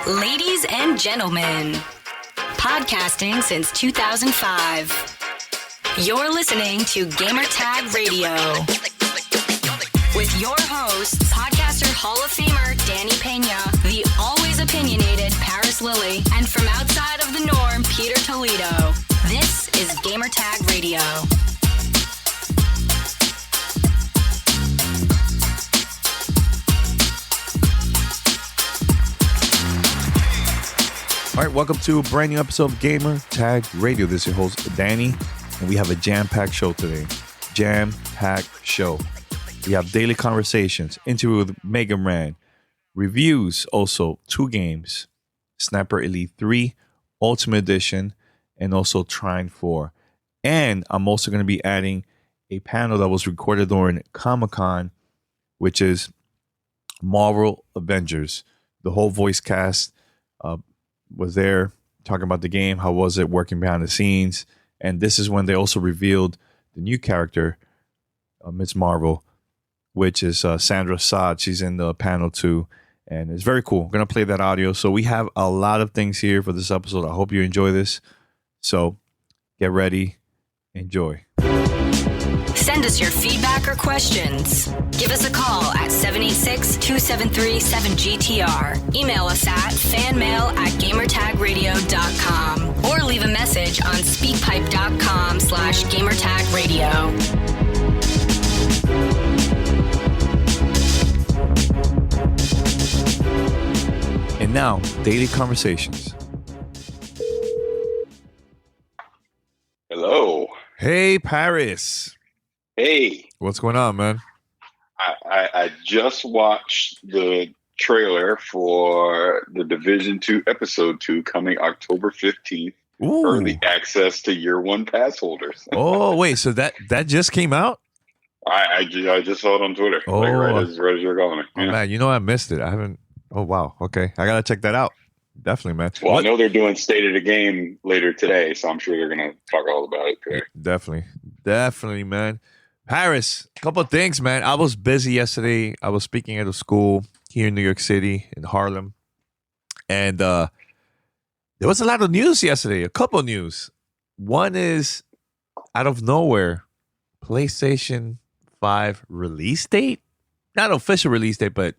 Ladies and gentlemen, podcasting since 2005. You're listening to Gamertag Radio with your hosts, podcaster Hall of Famer Danny Pena, the always opinionated Paris Lilly, and from outside of the norm, Peter Toledo. This is Gamertag Radio. All right, welcome to a brand new episode of Gamer Tag Radio. This is your host, Danny, and we have a jam-packed show today. Jam-packed show. We have daily conversations, interview with Mega Man, reviews, also 2 games, Sniper Elite 3, Ultimate Edition, and also Trine 4. And I'm also going to be adding a panel that was recorded during Comic-Con, which is Marvel Avengers. The whole voice cast was there talking about the game, how was it working behind the scenes, and this is when they also revealed the new character, Ms. Marvel, which is Sandra Saad. She's in the panel too, and it's very cool. I'm going to play that audio. So we have a lot of things here for this episode. I hope you enjoy this. So get ready. Enjoy. Send us your feedback or questions. Give us a call at 786-273-7GTR. Email us at fanmail@gamertagradio.com or leave a message on speakpipe.com/gamertagradio. And now, daily conversations. Hello. Hey, Paris. Hey. What's going on, man? I just watched the trailer for the Division 2 Episode 2 coming October 15th. Ooh. Early access to year 1 pass holders. Oh, wait. So that just came out? I just saw it on Twitter. Oh. Like right as you're going. Oh, man. You know, I missed it. I haven't. Oh, wow. Okay. I got to check that out. Definitely, man. Well, I know they're doing State of the Game later today, so I'm sure they're going to talk all about it today. Definitely, man. Paris, a couple of things, man. I was busy yesterday. I was speaking at a school here in New York City, in Harlem. And there was a lot of news yesterday, a couple of news. One is, out of nowhere, PlayStation 5 release date? Not official release date, but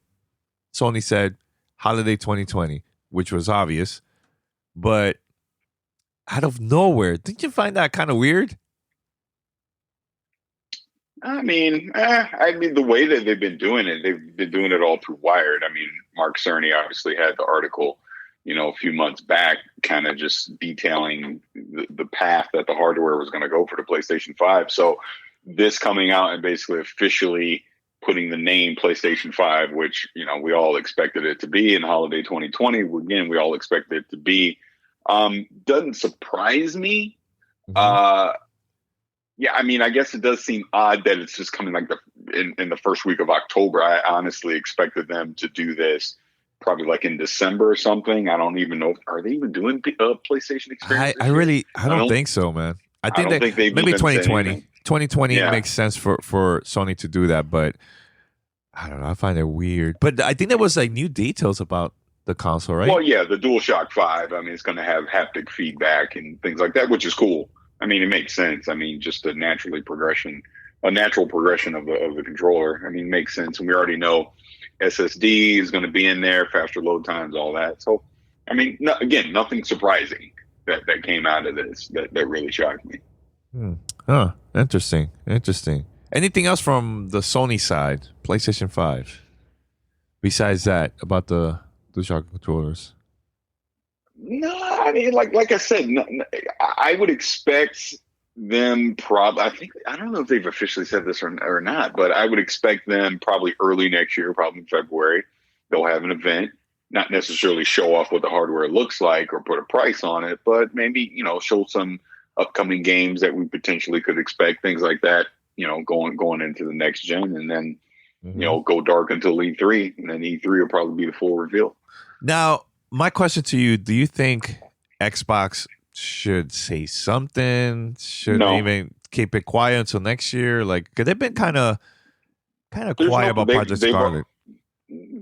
Sony said holiday 2020, which was obvious. But out of nowhere, didn't you find that kind of weird? I mean, the way that they've been doing it, they've been doing it all through Wired. I mean, Mark Cerny obviously had the article, a few months back, kind of just detailing the path that the hardware was going to go for the PlayStation 5. So this coming out and basically officially putting the name PlayStation 5, which, we all expected it to be in holiday 2020. Again, we all expected it to be. Doesn't surprise me. Mm-hmm. Yeah, I mean, I guess it does seem odd that it's just coming like in the first week of October. I honestly expected them to do this probably like in December or something. I don't even know. Are they even doing PlayStation Experience? I don't think so, man. I think maybe 2020. 2020 makes sense for Sony to do that, but I don't know. I find it weird. But I think there was like new details about the console, right? Well, yeah, the DualShock 5. I mean, it's going to have haptic feedback and things like that, which is cool. I mean, it makes sense. I mean, just a natural progression of the controller. I mean, it makes sense. And we already know SSD is going to be in there, faster load times, all that. So, I mean, again, nothing surprising that came out of this that really shocked me. Huh. Interesting. Anything else from the Sony side, PlayStation 5, besides that, about the DualShock controllers? No, I mean, like I said, I would expect them I don't know if they've officially said this or not, but I would expect them probably early next year, probably in February, they'll have an event, not necessarily show off what the hardware looks like or put a price on it, but maybe, show some upcoming games that we potentially could expect, things like that, going into the next gen, and then, go dark until E3, and then E3 will probably be the full reveal. Now, my question to you, do you think Xbox should say something? Should they even keep it quiet until next year? Like, 'cause they've been kind of quiet about Project Scarlet.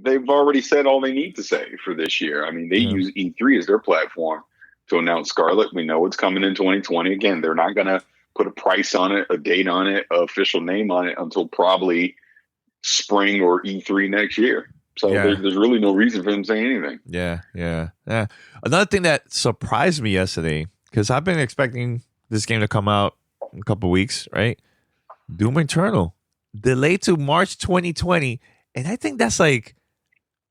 they've already said all they need to say for this year. I mean, they use E3 as their platform to announce Scarlet. We know it's coming in 2020. Again, they're not going to put a price on it, a date on it, an official name on it until probably spring or E3 next year. So there's really no reason for them saying anything. Yeah. Another thing that surprised me yesterday, because I've been expecting this game to come out in a couple weeks, right? Doom Eternal delayed to March 2020, and I think that's like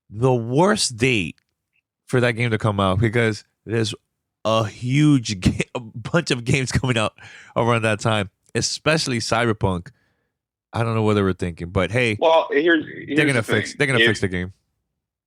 the worst date for that game to come out because there's a bunch of games coming out around that time, especially Cyberpunk. I don't know what they were thinking, but hey, well, here's they're gonna fix the game.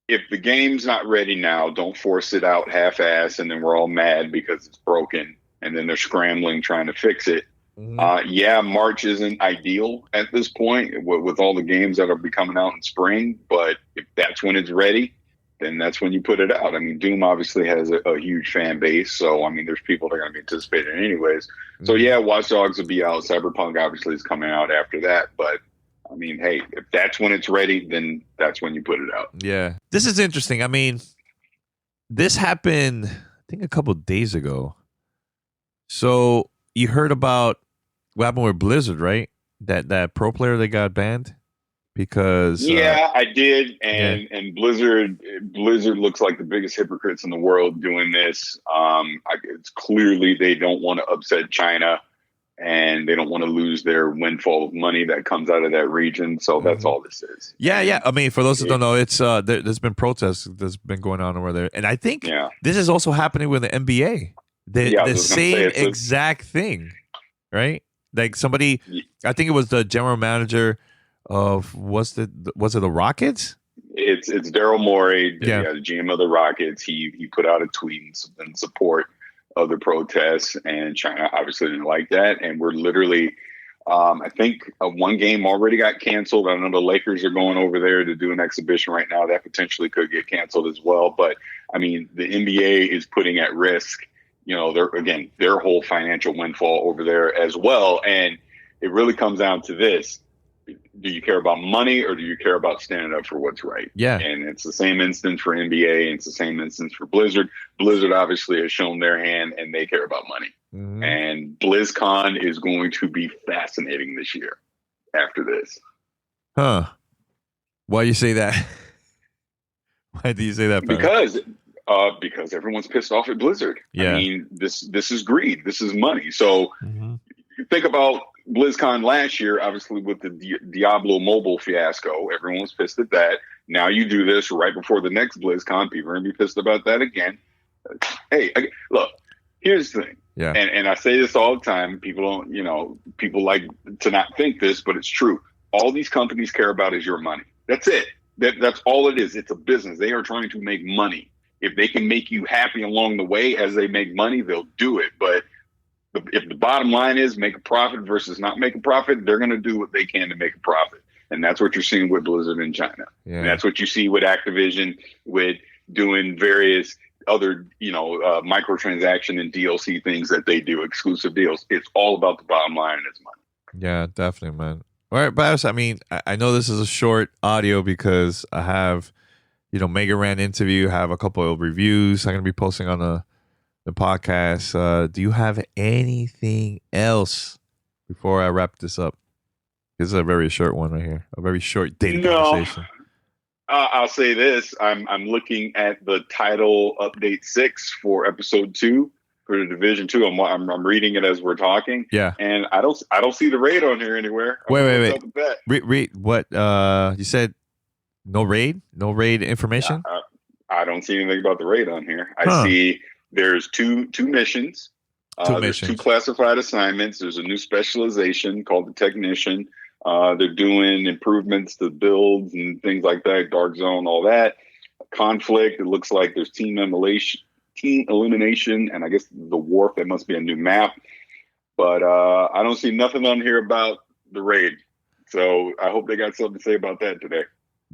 If the game's not ready now, don't force it out half-ass, and then we're all mad because it's broken, and then they're scrambling trying to fix it. March isn't ideal at this point with all the games that will be coming out in spring, but if that's when it's ready, then that's when you put it out. I mean, Doom obviously has a huge fan base, so I mean, there's people that are going to be anticipating anyways. So Watch Dogs will be out. Cyberpunk obviously is coming out after that, but I mean, hey, if that's when it's ready, then that's when you put it out. Yeah, this is interesting. I mean, this happened, I think, a couple of days ago. So you heard about what happened with Blizzard, right? That pro player that got banned because I did, and Blizzard looks like the biggest hypocrites in the world doing this. It's clearly they don't want to upset China, and they don't want to lose their windfall of money that comes out of that region. So that's all this is. Yeah. I mean, for those that don't know, it's there's been protests that's been going on over there, and I think this is also happening with the NBA. The same exact thing, right? Like somebody, I think it was the general manager of was it the Rockets? It's Daryl Morey, the GM of the Rockets. He put out a tweet in support of the protests, and China obviously didn't like that. And we're literally, I think one game already got canceled. I know the Lakers are going over there to do an exhibition right now that potentially could get canceled as well. But I mean, the NBA is putting at risk, their whole financial windfall over there as well. And it really comes down to this. Do you care about money or do you care about standing up for what's right? Yeah. And it's the same instance for NBA, and it's the same instance for Blizzard. Blizzard obviously has shown their hand, and they care about money. And BlizzCon is going to be fascinating this year after this. Huh. Why do you say that? Why do you say that, Pat? Because everyone's pissed off at Blizzard. Yeah. I mean, this is greed. This is money. So you think about BlizzCon last year, obviously with the Diablo mobile fiasco, everyone was pissed at that. Now you do this right before the next BlizzCon, people are going to be pissed about that again. Hey, look, here's the thing. Yeah. And I say this all the time. People don't, people like to not think this, but it's true. All these companies care about is your money. That's it. That's all it is. It's a business. They are trying to make money. If they can make you happy along the way as they make money, they'll do it. But if the bottom line is make a profit versus not make a profit, they're going to do what they can to make a profit. And that's what you're seeing with Blizzard in China. Yeah. And that's what you see with Activision, with doing various other, microtransaction and DLC things that they do, exclusive deals. It's all about the bottom line and its money. Yeah, definitely, man. All right, but I mean, I know this is a short audio because I have, Mega Ran interview, have a couple of reviews I'm going to be posting on the podcast. Do you have anything else before I wrap this up? This is a very short one right here. A very short dating conversation. I'll say this. I'm looking at the title update 6 for episode 2 for the Division 2. I'm reading it as we're talking. Yeah. And I don't see the raid on here anywhere. Wait. Read what you said. No raid information. I don't see anything about the raid on here. I see there's two missions. There's 2 classified assignments. There's a new specialization called the Technician. They're doing improvements to builds and things like that, Dark Zone, all that. Conflict, it looks like there's team elimination, and I guess the Wharf, that must be a new map. But I don't see nothing on here about the raid. So I hope they got something to say about that today.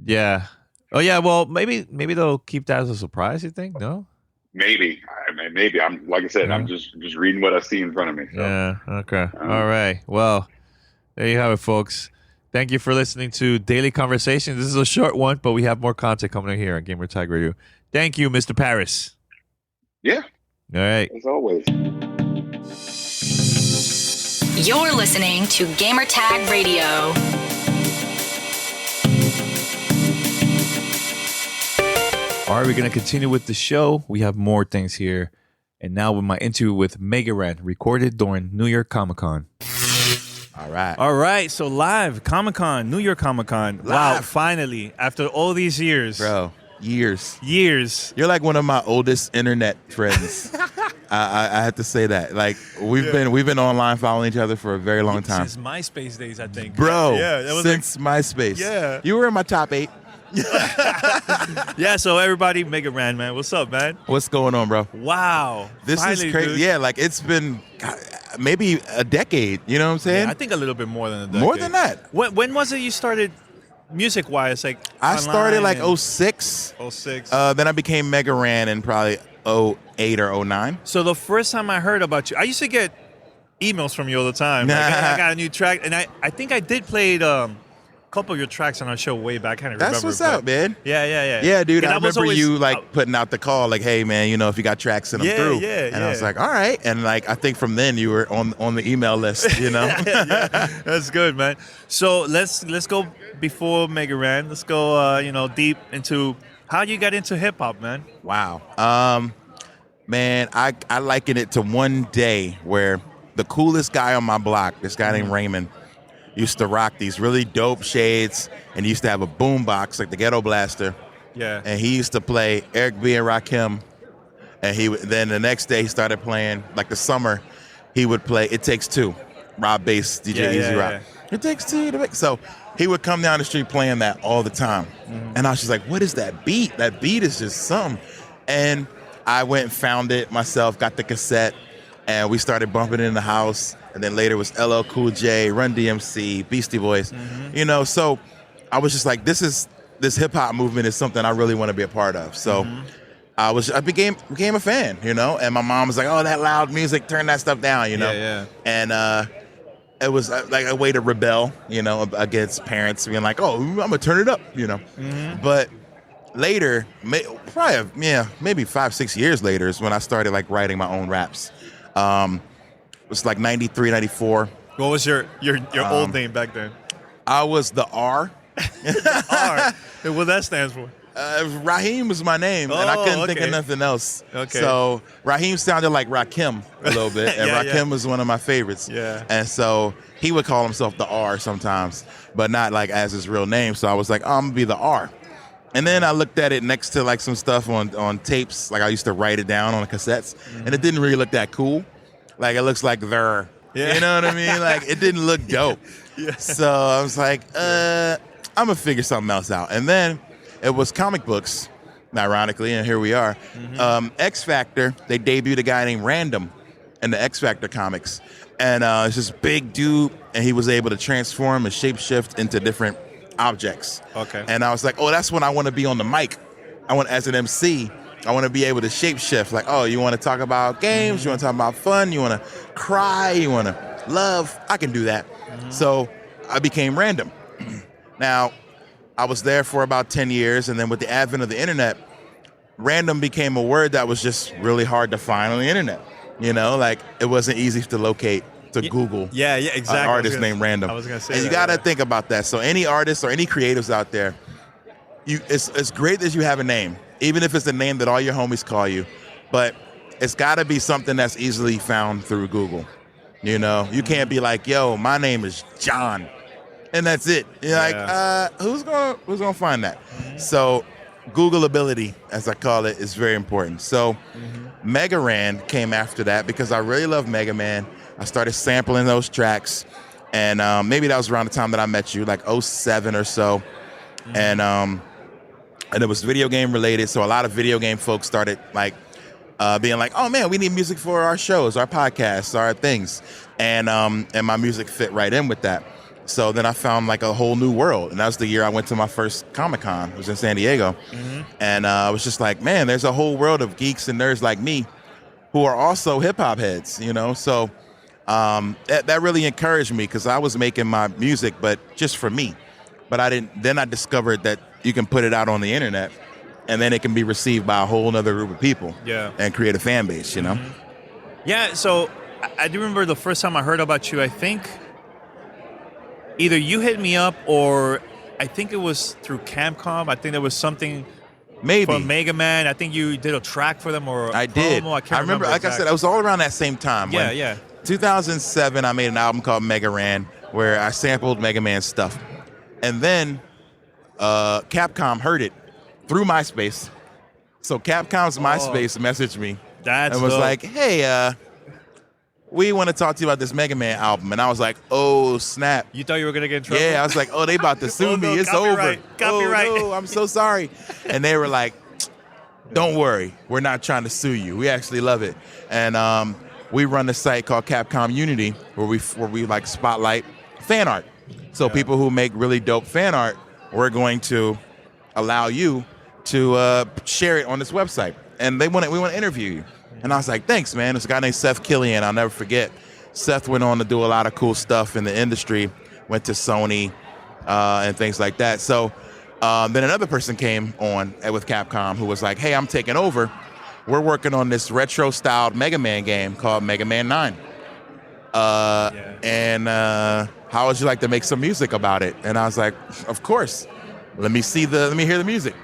Yeah. Oh, yeah, well, maybe they'll keep that as a surprise, you think? No? Maybe. I'm like I said, I'm just reading what I see in front of me. So. Yeah. Okay. All right. Well, there you have it, folks. Thank you for listening to Daily Conversations. This is a short one, but we have more content coming in here on Gamer Tag Radio. Thank you, Mr. Paris. Yeah. All right. As always. You're listening to Gamertag Radio. All right, we're going to continue with the show. We have more things here. And now with my interview with Mega Ran, recorded during New York Comic-Con. All right. So live, Comic-Con, New York Comic-Con. Wow, finally, after all these years. Bro, years. You're like one of my oldest internet friends. I have to say that. Like we've been online following each other for a very long time. Since MySpace days, I think. Bro, yeah, that was since MySpace. Yeah. You were in my top 8. Yeah, so everybody, Mega Ran, man. What's up, man? What's going on, bro? Wow. This finally, is crazy. dude. Yeah, like it's been maybe a decade. You know what I'm saying? Yeah, I think a little bit more than a decade. More than that. When was it you started music-wise? Like I started like and- 06. 06. Then I became Mega Ran in probably 08 or 09. So the first time I heard about you, I used to get emails from you all the time. Like, I got a new track, and I think I did play a couple of your tracks on our show way back. I can't remember. That's what's up, man. Yeah. Yeah, dude. And I remember always, you like putting out the call, like, "Hey, man, you know, if you got tracks, send them through." Yeah. And I was like, "All right." And like, I think from then you were on the email list. You know. Yeah, that's good, man. So let's go before Mega Ran. Let's go, deep into how you got into hip hop, man. Wow. Man, I liken it to one day where the coolest guy on my block, this guy named Raymond, used to rock these really dope shades, and he used to have a boom box like the Ghetto Blaster. Yeah. And he used to play Eric B. and Rakim. And then the next day he started playing, like the summer, he would play It Takes Two, Rob Bass, DJ Easy Rock. Yeah. It takes two to make. So he would come down the street playing that all the time. And I was just like, what is that beat? That beat is just something. And I went and found it myself, got the cassette, and we started bumping it in the house. And then later was LL Cool J, Run DMC, Beastie Boys. You know, so I was just like, this hip hop movement is something I really want to be a part of. So I became a fan, you know, and my mom was like, oh, that loud music, turn that stuff down, you know. Yeah. And it was like a way to rebel, you know, against parents being like, oh, I'm gonna turn it up, you know. But later, maybe 5-6 years later is when I started like writing my own raps. It was like 93, 94. What was your old name back then? I was the R. R. What that stands for? Raheem was my name, and I couldn't think of nothing else. Okay. So Raheem sounded like Rakim a little bit, and Rakim was one of my favorites. Yeah. And so he would call himself the R sometimes, but not like as his real name. So I was like, oh, I'm gonna be the R. And then I looked at it next to like some stuff on tapes. Like I used to write it down on the cassettes, and it didn't really look that cool. Like it looks like there. Yeah. You know what I mean? Like it didn't look dope. Yeah. So I was like, I'm gonna figure something else out. And then it was comic books, ironically, and here we are. X Factor, they debuted a guy named Random in the X Factor comics. And it's this big dude, and he was able to transform and shapeshift into different objects. Okay. And I was like, oh, that's when I want to be on the mic. As an MC, I want to be able to shapeshift. Like, oh, you want to talk about games? You want to talk about fun? You want to cry? You want to love? I can do that. So I became Random. Now, I was there for about 10 years, and then with the advent of the internet, Random became a word that was just really hard to find on the internet. You know, like it wasn't easy to locate, to Google. Yeah, exactly. An artist named Random. I was going to say and you got to think about that. So any artists or any creatives out there, it's great that you have a name, even if it's a name that all your homies call you, but it's got to be something that's easily found through Google. You know, you can't be like, yo, my name is John, and that's it. You're like, who's gonna find that? So Googleability, as I call it, is very important. So Mega Ran came after that because I really love Mega Man. I started sampling those tracks, and maybe that was around the time that I met you, like 07 or so. And it was video game related, so a lot of video game folks started like being like, oh man, we need music for our shows, our podcasts, our things. And my music fit right in with that. So then I found like a whole new world. And that was the year I went to my first Comic-Con. It was in San Diego. And I was just like, man, there's a whole world of geeks and nerds like me who are also hip hop heads, you know? So that really encouraged me because I was making my music, but just for me. But I didn't. Then I discovered that you can put it out on the internet, and then it can be received by a whole other group of people. Yeah. And create a fan base. You know. Yeah. So I do remember the first time I heard about you. I think either you hit me up or I think it was through Capcom. I think there was something. Maybe. For Mega Man, I think you did a track for them or I did. Promo. I can't remember, like exactly. I said, it was all around that same time. Yeah, yeah. 2007, I made an album called Mega Ran where I sampled Mega Man stuff. And then Capcom heard it through MySpace. So Capcom's MySpace messaged me and was dope. like, hey, we want to talk to you about this Mega Man album. And I was like, oh, snap. You thought you were going to get in trouble? Yeah, I was like, oh, they about to sue Oh, me. no, It's copyright, over. copyright. Oh, no, I'm so sorry. And they were like, don't worry. We're not trying to sue you. We actually love it. And we run a site called Capcom Unity where we like spotlight fan art. So people who make really dope fan art, we're going to allow you to share it on this website. And we want to interview you. And I was like, thanks, man. There's a guy named Seth Killian. I'll never forget. Seth went on to do a lot of cool stuff in the industry, went to Sony and things like that. So then another person came on with Capcom who was like, hey, I'm taking over. We're working on this retro-styled Mega Man game called Mega Man 9. And how would you like to make some music about it? And I was like, of course. Let me hear the music.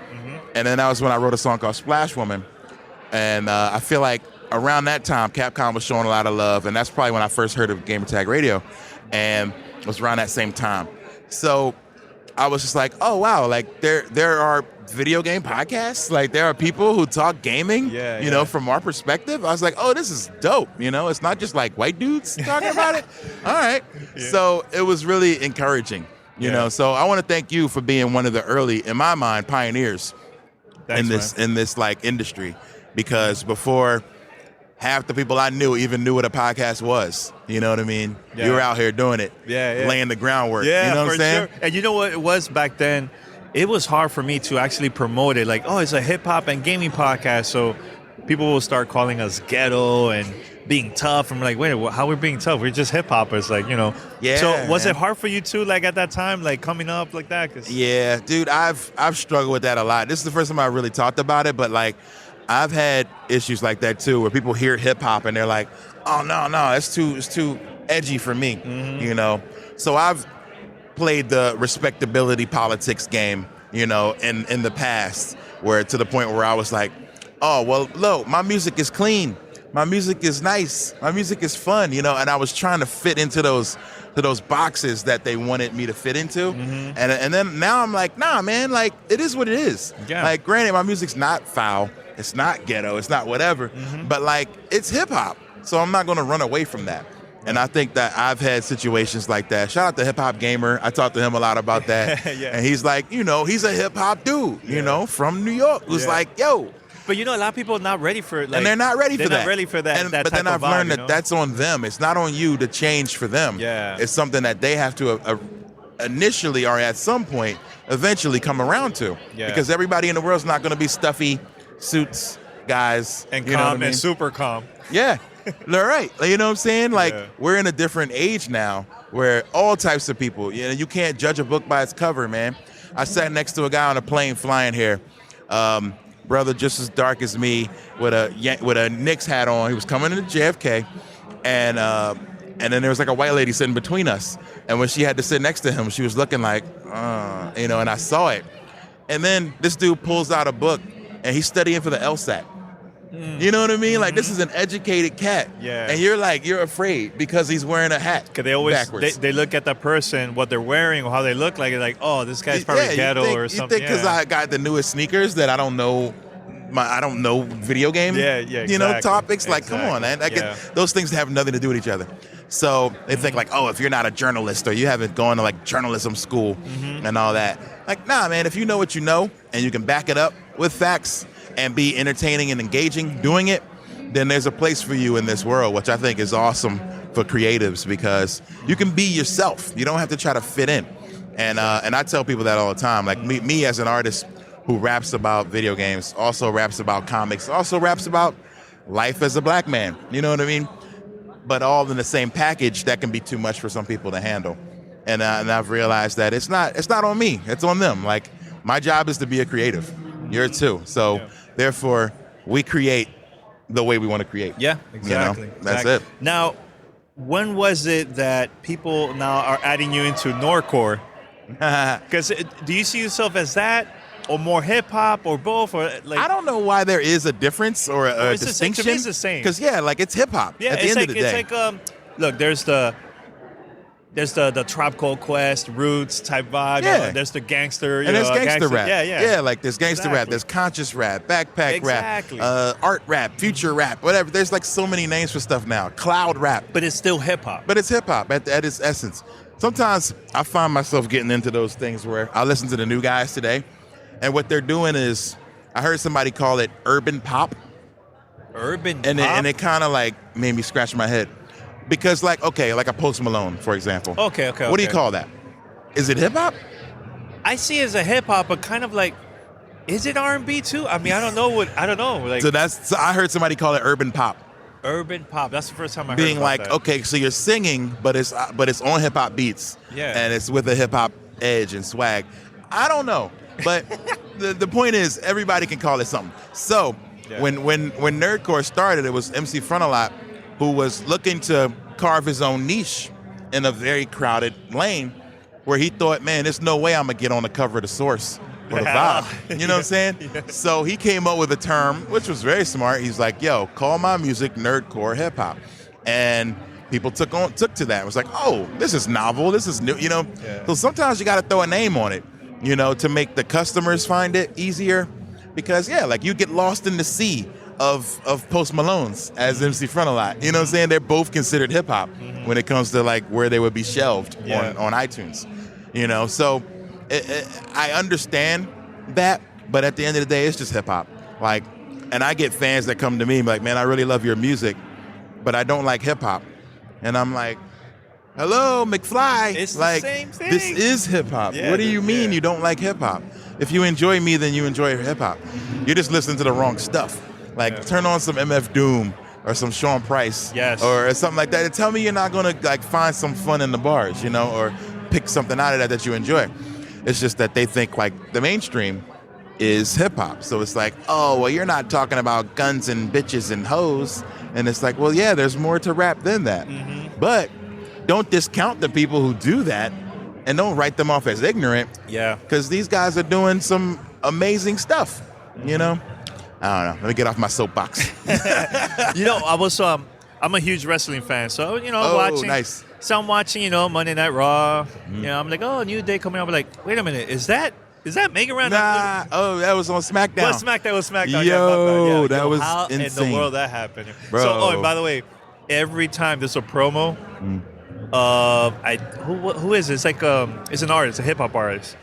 And then that was when I wrote a song called Splash Woman. And I feel like around that time, Capcom was showing a lot of love, and that's probably when I first heard of Gamertag Radio, and it was around that same time. So I was just like, oh, wow, like there are video game podcasts? Like there are people who talk gaming, you know, from our perspective? I was like, oh, this is dope, you know? It's not just like white dudes talking about it. All right. Yeah. So it was really encouraging, you know? So I want to thank you for being one of the early, in my mind, pioneers in this like industry. Because before, half the people I knew even knew what a podcast was. You know what I mean? You were out here doing it, laying the groundwork. Yeah, you know what I'm saying? Sure. And you know what it was back then? It was hard for me to actually promote it. Like, oh, it's a hip-hop and gaming podcast. So people will start calling us ghetto and being tough. I'm like, wait, how we're being tough? We're just hip-hoppers, like, you know. Yeah. So was it hard for you too, like at that time, like coming up like that? Yeah, dude, I've struggled with that a lot. This is the first time I really talked about it, but like, I've had issues like that too, where people hear hip hop and they're like, "Oh no, it's too edgy for me," you know. So I've played the respectability politics game, you know, in the past, where to the point where I was like, "Oh well, look, my music is clean, my music is nice, my music is fun," you know, and I was trying to fit into those boxes that they wanted me to fit into, and then now I'm like, nah, man, like it is what it is. Yeah. Like, granted, my music's not foul. It's not ghetto. It's not whatever. But, like, it's hip-hop. So I'm not going to run away from that. And I think that I've had situations like that. Shout out to Hip Hop Gamer. I talked to him a lot about that. And he's like, you know, he's a hip-hop dude, you know, from New York. Who's like, yo. But, you know, a lot of people are not ready for it. Like, and they're not ready for that. They're not ready for that, but then I've learned that that's on them. It's not on you to change for them. Yeah. It's something that they have to initially or at some point eventually come around to. Yeah. Because everybody in the world's not going to be stuffy suits guys and you know calm and super calm. Yeah. All right. You know what I'm saying? Like we're in a different age now where all types of people, you know, you can't judge a book by its cover, man. I sat next to a guy on a plane flying here. Brother just as dark as me with a Knicks hat on. He was coming into JFK and then there was like a white lady sitting between us. And when she had to sit next to him, she was looking like, you know, and I saw it. And then this dude pulls out a book and he's studying for the LSAT. You know what I mean? Like, this is an educated cat. Yeah. And you're afraid because he's wearing a hat. Because they always, backwards. They look at the person, what they're wearing, or how they look like, like, oh, this guy's probably ghetto or something. You think because I got the newest sneakers that I don't know video game, you know, topics. Like, come on, man. Those things have nothing to do with each other. So they think like, oh, if you're not a journalist or you haven't gone to like journalism school and all that. Like, nah, man, if you know what you know and you can back it up with facts and be entertaining and engaging doing it, then there's a place for you in this world, which I think is awesome for creatives because you can be yourself. You don't have to try to fit in. And I tell people that all the time. Like me as an artist who raps about video games, also raps about comics, also raps about life as a black man. You know what I mean? but all in the same package, that can be too much for some people to handle. And I've realized that it's not on me, it's on them. Like, my job is to be a creative. You're too. So therefore, we create the way we want to create. Yeah, exactly. You know? That's it. Now, when was it that people now are adding you into Nordcore? Because do you see yourself as that, or more hip hop, or both, or like? I don't know why there is a difference or a distinction. To me, it's the same. Because like it's hip hop. Yeah, at the end of the day. It's like look, there's the Tribe Called Quest, Roots type vibe. Yeah. You know, there's the gangster. There's gangster rap. Yeah. Like there's gangster rap. There's conscious rap, backpack Exactly. rap, art rap, future rap, whatever. There's like so many names for stuff now. Cloud rap. But it's still hip hop. But it's hip hop at its essence. Sometimes I find myself getting into those things where I listen to the new guys today, and what they're doing is, I heard somebody call it urban pop. Urban and pop? And it kind of like made me scratch my head. Because like a Post Malone, for example. Okay. What do you call that? Is it hip hop? I see it as a hip hop, but kind of like, is it R&B too? I mean, I don't know. Like, So I heard somebody call it urban pop. Urban pop. That's the first time I heard Being about like, that. okay, so you're singing, but it's on hip hop beats. Yeah. And it's with a hip hop edge and swag. I don't know, but the point is, everybody can call it something. So when Nerdcore started, it was MC Frontalot who was looking to carve his own niche in a very crowded lane, where he thought, man, there's no way I'm gonna get on the cover of The Source or The Vibe. You know what I'm saying? Yeah. So he came up with a term, which was very smart. He's like, yo, call my music nerdcore hip hop. And people took to that. It was like, oh, this is novel, this is new, you know? Yeah. So sometimes you gotta throw a name on it, you know, to make the customers find it easier. Because like you get lost in the sea of Post Malone's as MC Frontalot. You know what I'm saying? They're both considered hip hop when it comes to like where they would be shelved on iTunes. You know, so I understand that, but at the end of the day, it's just hip hop. Like, and I get fans that come to me like, man, I really love your music, but I don't like hip hop. And I'm like, hello, McFly. It's like, the same thing. This is hip hop. Yeah, what do you mean you don't like hip hop? If you enjoy me, then you enjoy hip hop. You're just listening to the wrong stuff. Like, turn on some MF Doom or some Sean Price, or something like that, and tell me you're not gonna like find some fun in the bars, you know, or pick something out of that you enjoy. It's just that they think like the mainstream is hip hop, so it's like, oh, well, you're not talking about guns and bitches and hoes, and it's like, well, yeah, there's more to rap than that, but don't discount the people who do that, and don't write them off as ignorant. Yeah, because these guys are doing some amazing stuff, you know. I don't know. Let me get off my soapbox. You know, I'm a huge wrestling fan, so watching. Nice. So I'm watching, Monday Night Raw. You know, I'm like, oh, New Day coming up. I'm like, wait a minute, is that Mega Ran? Nah. Oh, that was on SmackDown. Well, SmackDown. Yo, that was how insane. in the world that happened, Bro. So, and by the way, every time there's a promo, who is it? It's like it's an artist, a hip hop artist.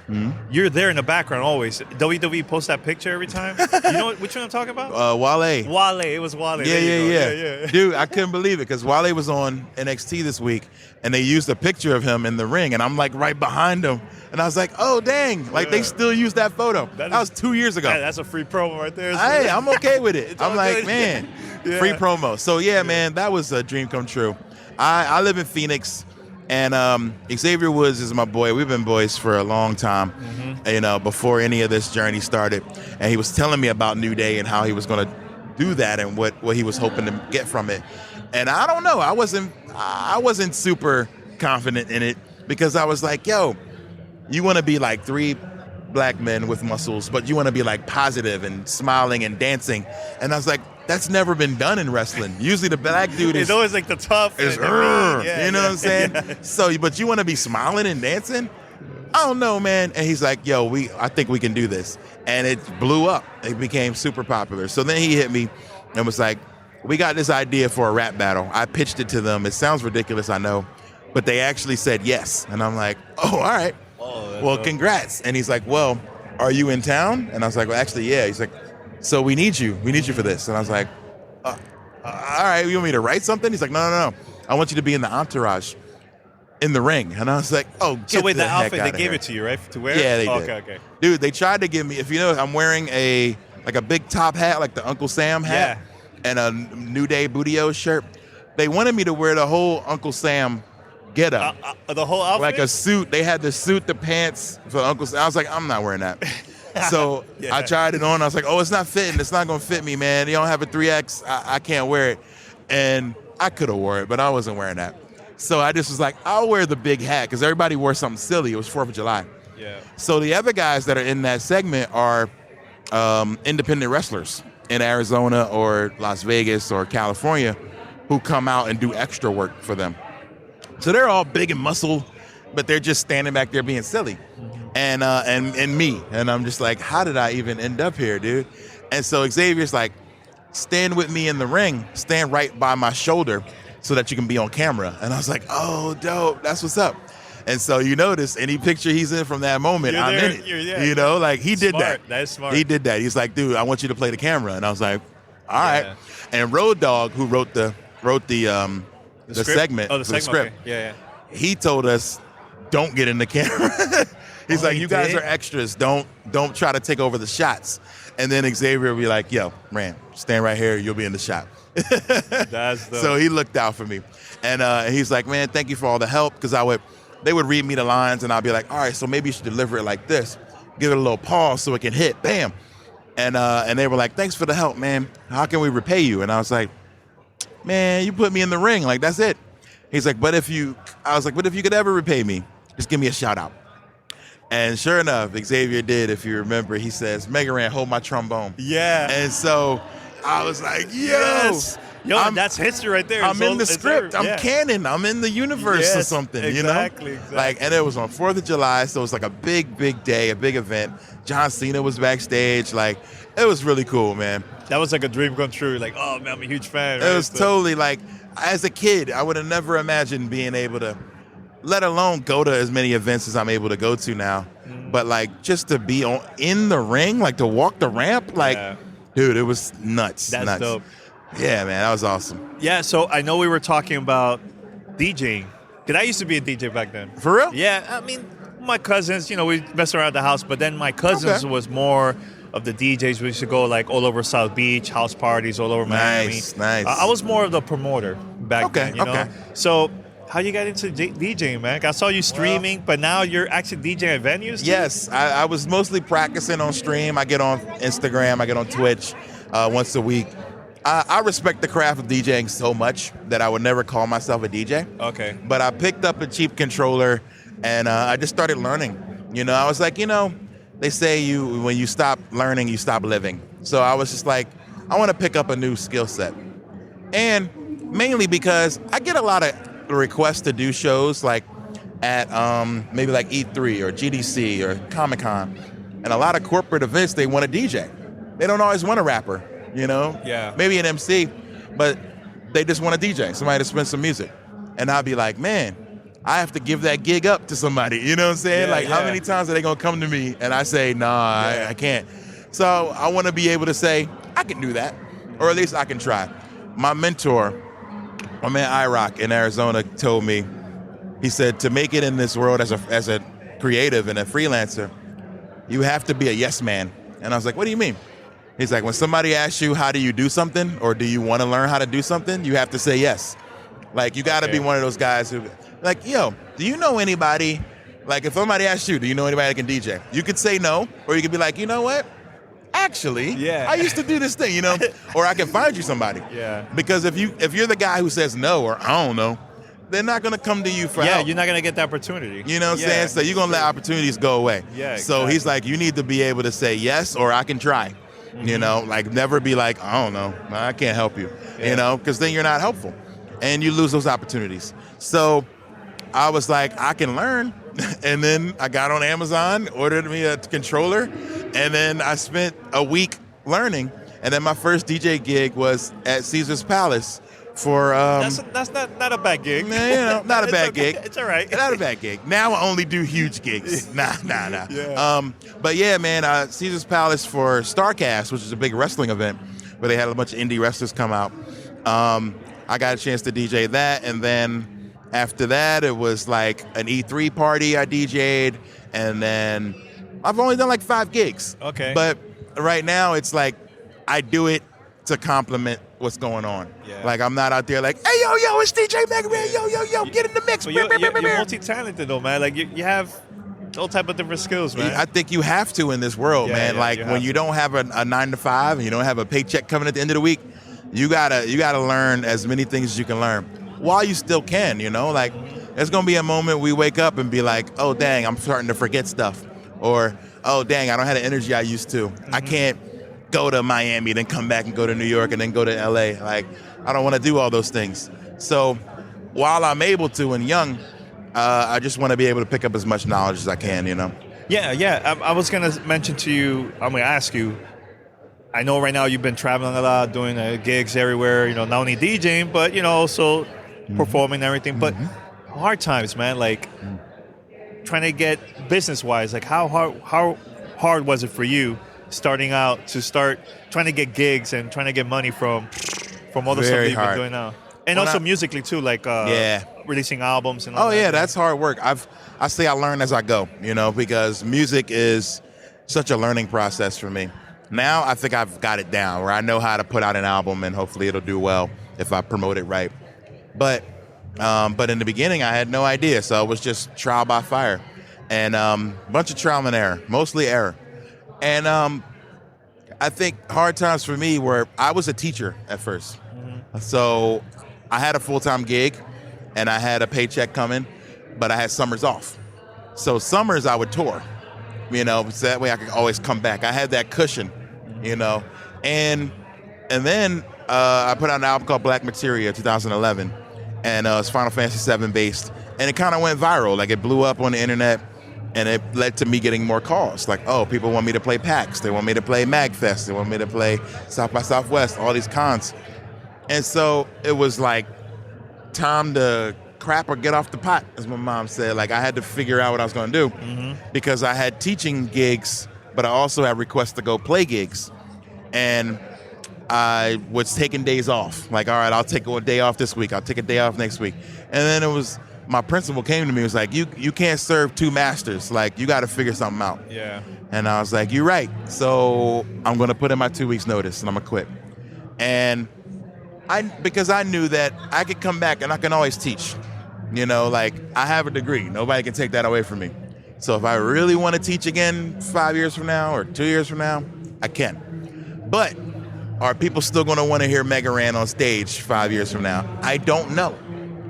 You're there in the background always. WWE posts that picture every time. You know which one I'm talking about? Wale. Wale. It was Wale. Yeah. Dude, I couldn't believe it because Wale was on NXT this week, and they used a picture of him in the ring, and I'm like right behind him, and I was like, oh dang, like they still use that photo. That was 2 years ago. Yeah, that's a free promo right there. Hey, I'm okay with it. I'm like, good. man, free promo. So man, that was a dream come true. I live in Phoenix, and Xavier Woods is my boy. We've been boys for a long time, before any of this journey started. And he was telling me about New Day and how he was going to do that and what he was hoping to get from it. And I don't know. I wasn't super confident in it because I was like, yo, you want to be like three black men with muscles, but you want to be like positive and smiling and dancing. And I was like, that's never been done in wrestling. Usually the black dude is... It's always like the tough. You know what I'm saying? Yeah. So, but you want to be smiling and dancing? I don't know, man. And he's like, yo, I think we can do this. And it blew up. It became super popular. So then he hit me and was like, we got this idea for a rap battle. I pitched it to them. It sounds ridiculous, I know. But they actually said yes. And I'm like, oh, all right. Well, congrats. And he's like, well, are you in town? And I was like, well, actually, yeah. He's like, so we need you for this. And I was like, all right, you want me to write something? He's like, no. I want you to be in the entourage in the ring. And I was like, oh, get so wait, the outfit, heck they out gave here. it to you, right? To wear? Yeah, they did. Okay. Dude, they tried to give me, if you know, I'm wearing a big top hat, like the Uncle Sam hat, and a New Day Bootio shirt. they wanted me to wear the whole Uncle Sam getup. The whole outfit? Like a suit. They had the suit, the pants for Uncle Sam. I was like, I'm not wearing that. So Yeah. I tried it on. I was like, oh, it's not fitting. It's not going to fit me, man. You don't have a 3X. I can't wear it. And I could have wore it, but I wasn't wearing that. So I just was like, I'll wear the big hat because everybody wore something silly. It was 4th of July. Yeah. So the other guys that are in that segment are independent wrestlers in Arizona or Las Vegas or California who come out and do extra work for them. So they're all big and muscle, but they're just standing back there being silly. And me. And I'm just like, how did I even end up here, dude? And so Xavier's like, stand with me in the ring, stand right by my shoulder so that you can be on camera. And I was like, oh, dope, that's what's up. And so you notice any picture he's in from that moment, I'm in it. You know, like he did that. That's smart. He did that. He's like, dude, I want you to play the camera. And I was like, all right. And Road Dogg, who wrote the segment, the script, okay. Yeah. he told us, don't get in the camera. He's like, you guys are extras. Don't try to take over the shots. And then Xavier will be like, yo, man, stand right here. You'll be in the shot. That's dope. So he looked out for me. And he's like, man, thank you for all the help. Because they would read me the lines, and I'd be like, all right, so maybe you should deliver it like this. Give it a little pause so it can hit. Bam. And they were like, thanks for the help, man. How can we repay you? And I was like, man, you put me in the ring. Like, that's it. He's like, but if you could ever repay me, just give me a shout out. And sure enough, Xavier did, if you remember. He says, Mega Ran, hold my trombone. Yeah. And so I was like, yes. Yo, that's history right there. I'm in the script. I'm canon. I'm in the universe or something, exactly, you know? Exactly. Like, and it was on 4th of July, so it was like a big, big day, a big event. John Cena was backstage. Like, it was really cool, man. That was like a dream come true. Like, oh, man, I'm a huge fan. It was totally like, as a kid, I would have never imagined being able to, let alone go to as many events as I'm able to go to now. But like, just to be in the ring, like to walk the ramp, like, dude, it was nuts. That's nuts. dope. Yeah, man, that was awesome. Yeah, so I know we were talking about DJing. Because I used to be a DJ back then. For real? Yeah, I mean, my cousins, we mess around the house, but then my cousins was more of the DJs. We used to go like all over South Beach, house parties all over Miami. Nice. I was more of the promoter back then, you know? So how you got into DJing, man? I saw you streaming, but now you're actually DJing at venues too? Yes, I was mostly practicing on stream. I get on Instagram, I get on Twitch once a week. I respect the craft of DJing so much that I would never call myself a DJ. Okay. But I picked up a cheap controller and I just started learning. I was like, they say when you stop learning, you stop living. So I was just like, I want to pick up a new skill set. And mainly because I get a lot of requests to do shows like at maybe like E3 or GDC or Comic-Con. And a lot of corporate events, they want a DJ. They don't always want a rapper. Yeah. Maybe an MC, but they just want a DJ, somebody to spin some music. And I'll be like, man, I have to give that gig up to somebody. You know what I'm saying? How many times are they going to come to me and I say, nah, I can't. So I want to be able to say, I can do that, or at least I can try. My mentor, my man iRock in Arizona, told me, he said, to make it in this world as a creative and a freelancer, you have to be a yes man. And I was like, what do you mean? He's like, when somebody asks you, how do you do something? Or do you want to learn how to do something? You have to say yes. Like, you got to be one of those guys who, like, yo, do you know anybody? Like, if somebody asks you, do you know anybody that can DJ? You could say no, or you could be like, you know what? Actually, I used to do this thing, or I can find you somebody. Yeah. Because if you're the guy who says no, or I don't know, they're not going to come to you for help. You're not going to get the opportunity. You know what I'm saying? So you're going to let opportunities go away. Yeah, So he's like, you need to be able to say yes, or I can try. Like never be like, I don't know, I can't help you, because then you're not helpful and you lose those opportunities. So I was like, I can learn. And then I got on Amazon, ordered me a controller, and then I spent a week learning. And then my first DJ gig was at Caesar's Palace for that's not a bad gig. Not a bad gig. It's all right. Not a bad gig. Now I only do huge gigs. Nah. Yeah. But yeah, man, Caesar's Palace for StarCast, which is a big wrestling event where they had a bunch of indie wrestlers come out. I got a chance to DJ that, and then after that, it was like an E3 party I DJ'd, and then I've only done like 5 gigs. Okay. But right now, it's like I do it to complement what's going on. Yeah. Like I'm not out there like, hey yo, it's DJ Mega Man, yo, get in the mix. But you're multi-talented though, man. Like you have all type of different skills, man. I think you have to in this world, man. Like when you don't have a 9 to 5 and you don't have a paycheck coming at the end of the week, you gotta learn as many things as you can learn while you still can. Like there's gonna be a moment we wake up and be like, oh dang, I'm starting to forget stuff, or oh dang, I don't have the energy I used to. I can't go to Miami, then come back and go to New York and then go to LA. Like I don't want to do all those things. So while I'm able to and young, I just want to be able to pick up as much knowledge as I can, Yeah. I was going to mention to you, I'm going to ask you, I know right now you've been traveling a lot, doing gigs everywhere, not only DJing, but, also performing and everything. But hard times, man, like trying to get business-wise, like how hard was it for you starting out to start trying to get gigs and trying to get money from all the stuff that you've been doing now? And also musically too, like releasing albums and all that. That's hard work. I say I learn as I go, because music is such a learning process for me. Now I think I've got it down where I know how to put out an album and hopefully it'll do well if I promote it right. But in the beginning I had no idea, so it was just trial by fire and a bunch of trial and error, mostly error. And I think hard times for me were I was a teacher at first, so I had a full-time gig and I had a paycheck coming, but I had summers off. So summers I would tour, so that way I could always come back. I had that cushion, and then I put out an album called Black Materia 2011, and it's Final Fantasy VII based, and it kind of went viral. Like it blew up on the internet, and it led to me getting more calls. Like, oh, people want me to play PAX, they want me to play MagFest, they want me to play South by Southwest, all these cons. And so it was like time to crap or get off the pot, as my mom said. Like I had to figure out what I was going to do because I had teaching gigs, but I also had requests to go play gigs. And I was taking days off. Like, all right, I'll take a day off this week. I'll take a day off next week. And then it was, my principal came to me and was like, you can't serve two masters. Like, you got to figure something out. Yeah. And I was like, you're right. So I'm going to put in my 2 weeks notice and I'm going to quit. And because I knew that I could come back and I can always teach. Like I have a degree. Nobody can take that away from me. So if I really want to teach again 5 years from now or 2 years from now, I can. But are people still going to want to hear Mega Ran on stage 5 years from now? I don't know.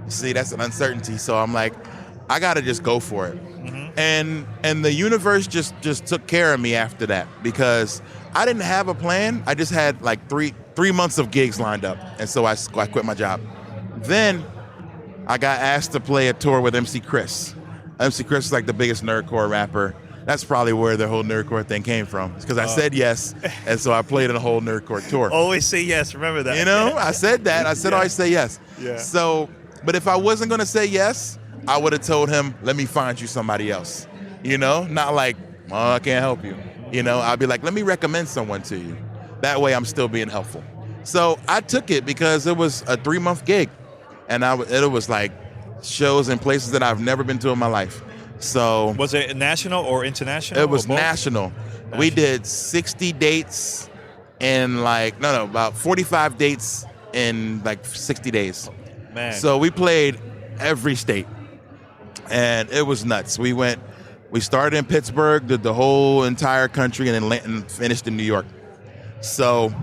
See, that's an uncertainty. So I'm like, I got to just go for it. And the universe just took care of me after that because I didn't have a plan. I just had like three months of gigs lined up. And so I quit my job. Then I got asked to play a tour with MC Chris. MC Chris is like the biggest nerdcore rapper. That's probably where the whole nerdcore thing came from. It's because I said yes, and so I played in a whole nerdcore tour. Always say yes, remember that. I said that. I said always say yes. Yeah. So, but if I wasn't going to say yes, I would have told him, let me find you somebody else. Not like, oh, I can't help you. I'd be like, let me recommend someone to you. That way I'm still being helpful. So I took it because it was a 3-month gig. And it was like shows in places that I've never been to in my life. So was it national or international? It was national. We did 60 dates in about 45 dates in like 60 days. Man. So we played every state. And it was nuts. We started in Pittsburgh, did the whole entire country, and then finished in New York. So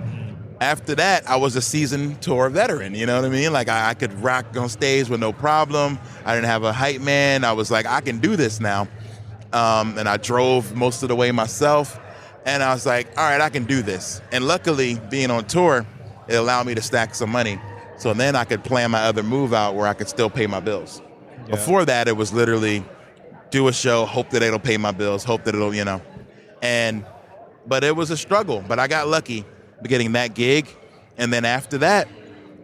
after that, I was a seasoned tour veteran, you know what I mean? Like I could rock on stage with no problem. I didn't have a hype man. I was like, I can do this now. And I drove most of the way myself. And I was like, all right, I can do this. And luckily, being on tour, it allowed me to stack some money. So then I could plan my other move out where I could still pay my bills. Yeah. Before that, it was literally do a show, hope that it'll pay my bills, hope that it'll, but it was a struggle. But I got lucky getting that gig, and then after that,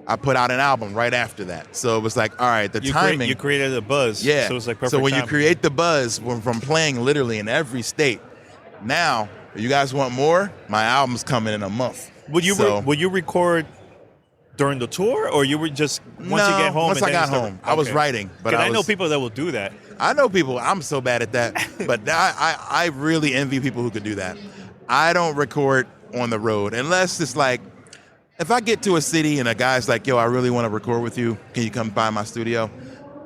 I put out an album right after that. So it was like, all right, timing. You created a buzz. Yeah. So it was like perfect So when timing. you create the buzz from playing literally in every state, now, if you guys want more, my album's coming in a month. Would you record during the tour, or you were just once you get home? Once I got home, I was writing. But I know people that will do that. I know people. I'm so bad at that. But I really envy people who could do that. I don't record on the road unless it's like if I get to a city and a guy's like, yo, I really want to record with you, can you come by my studio?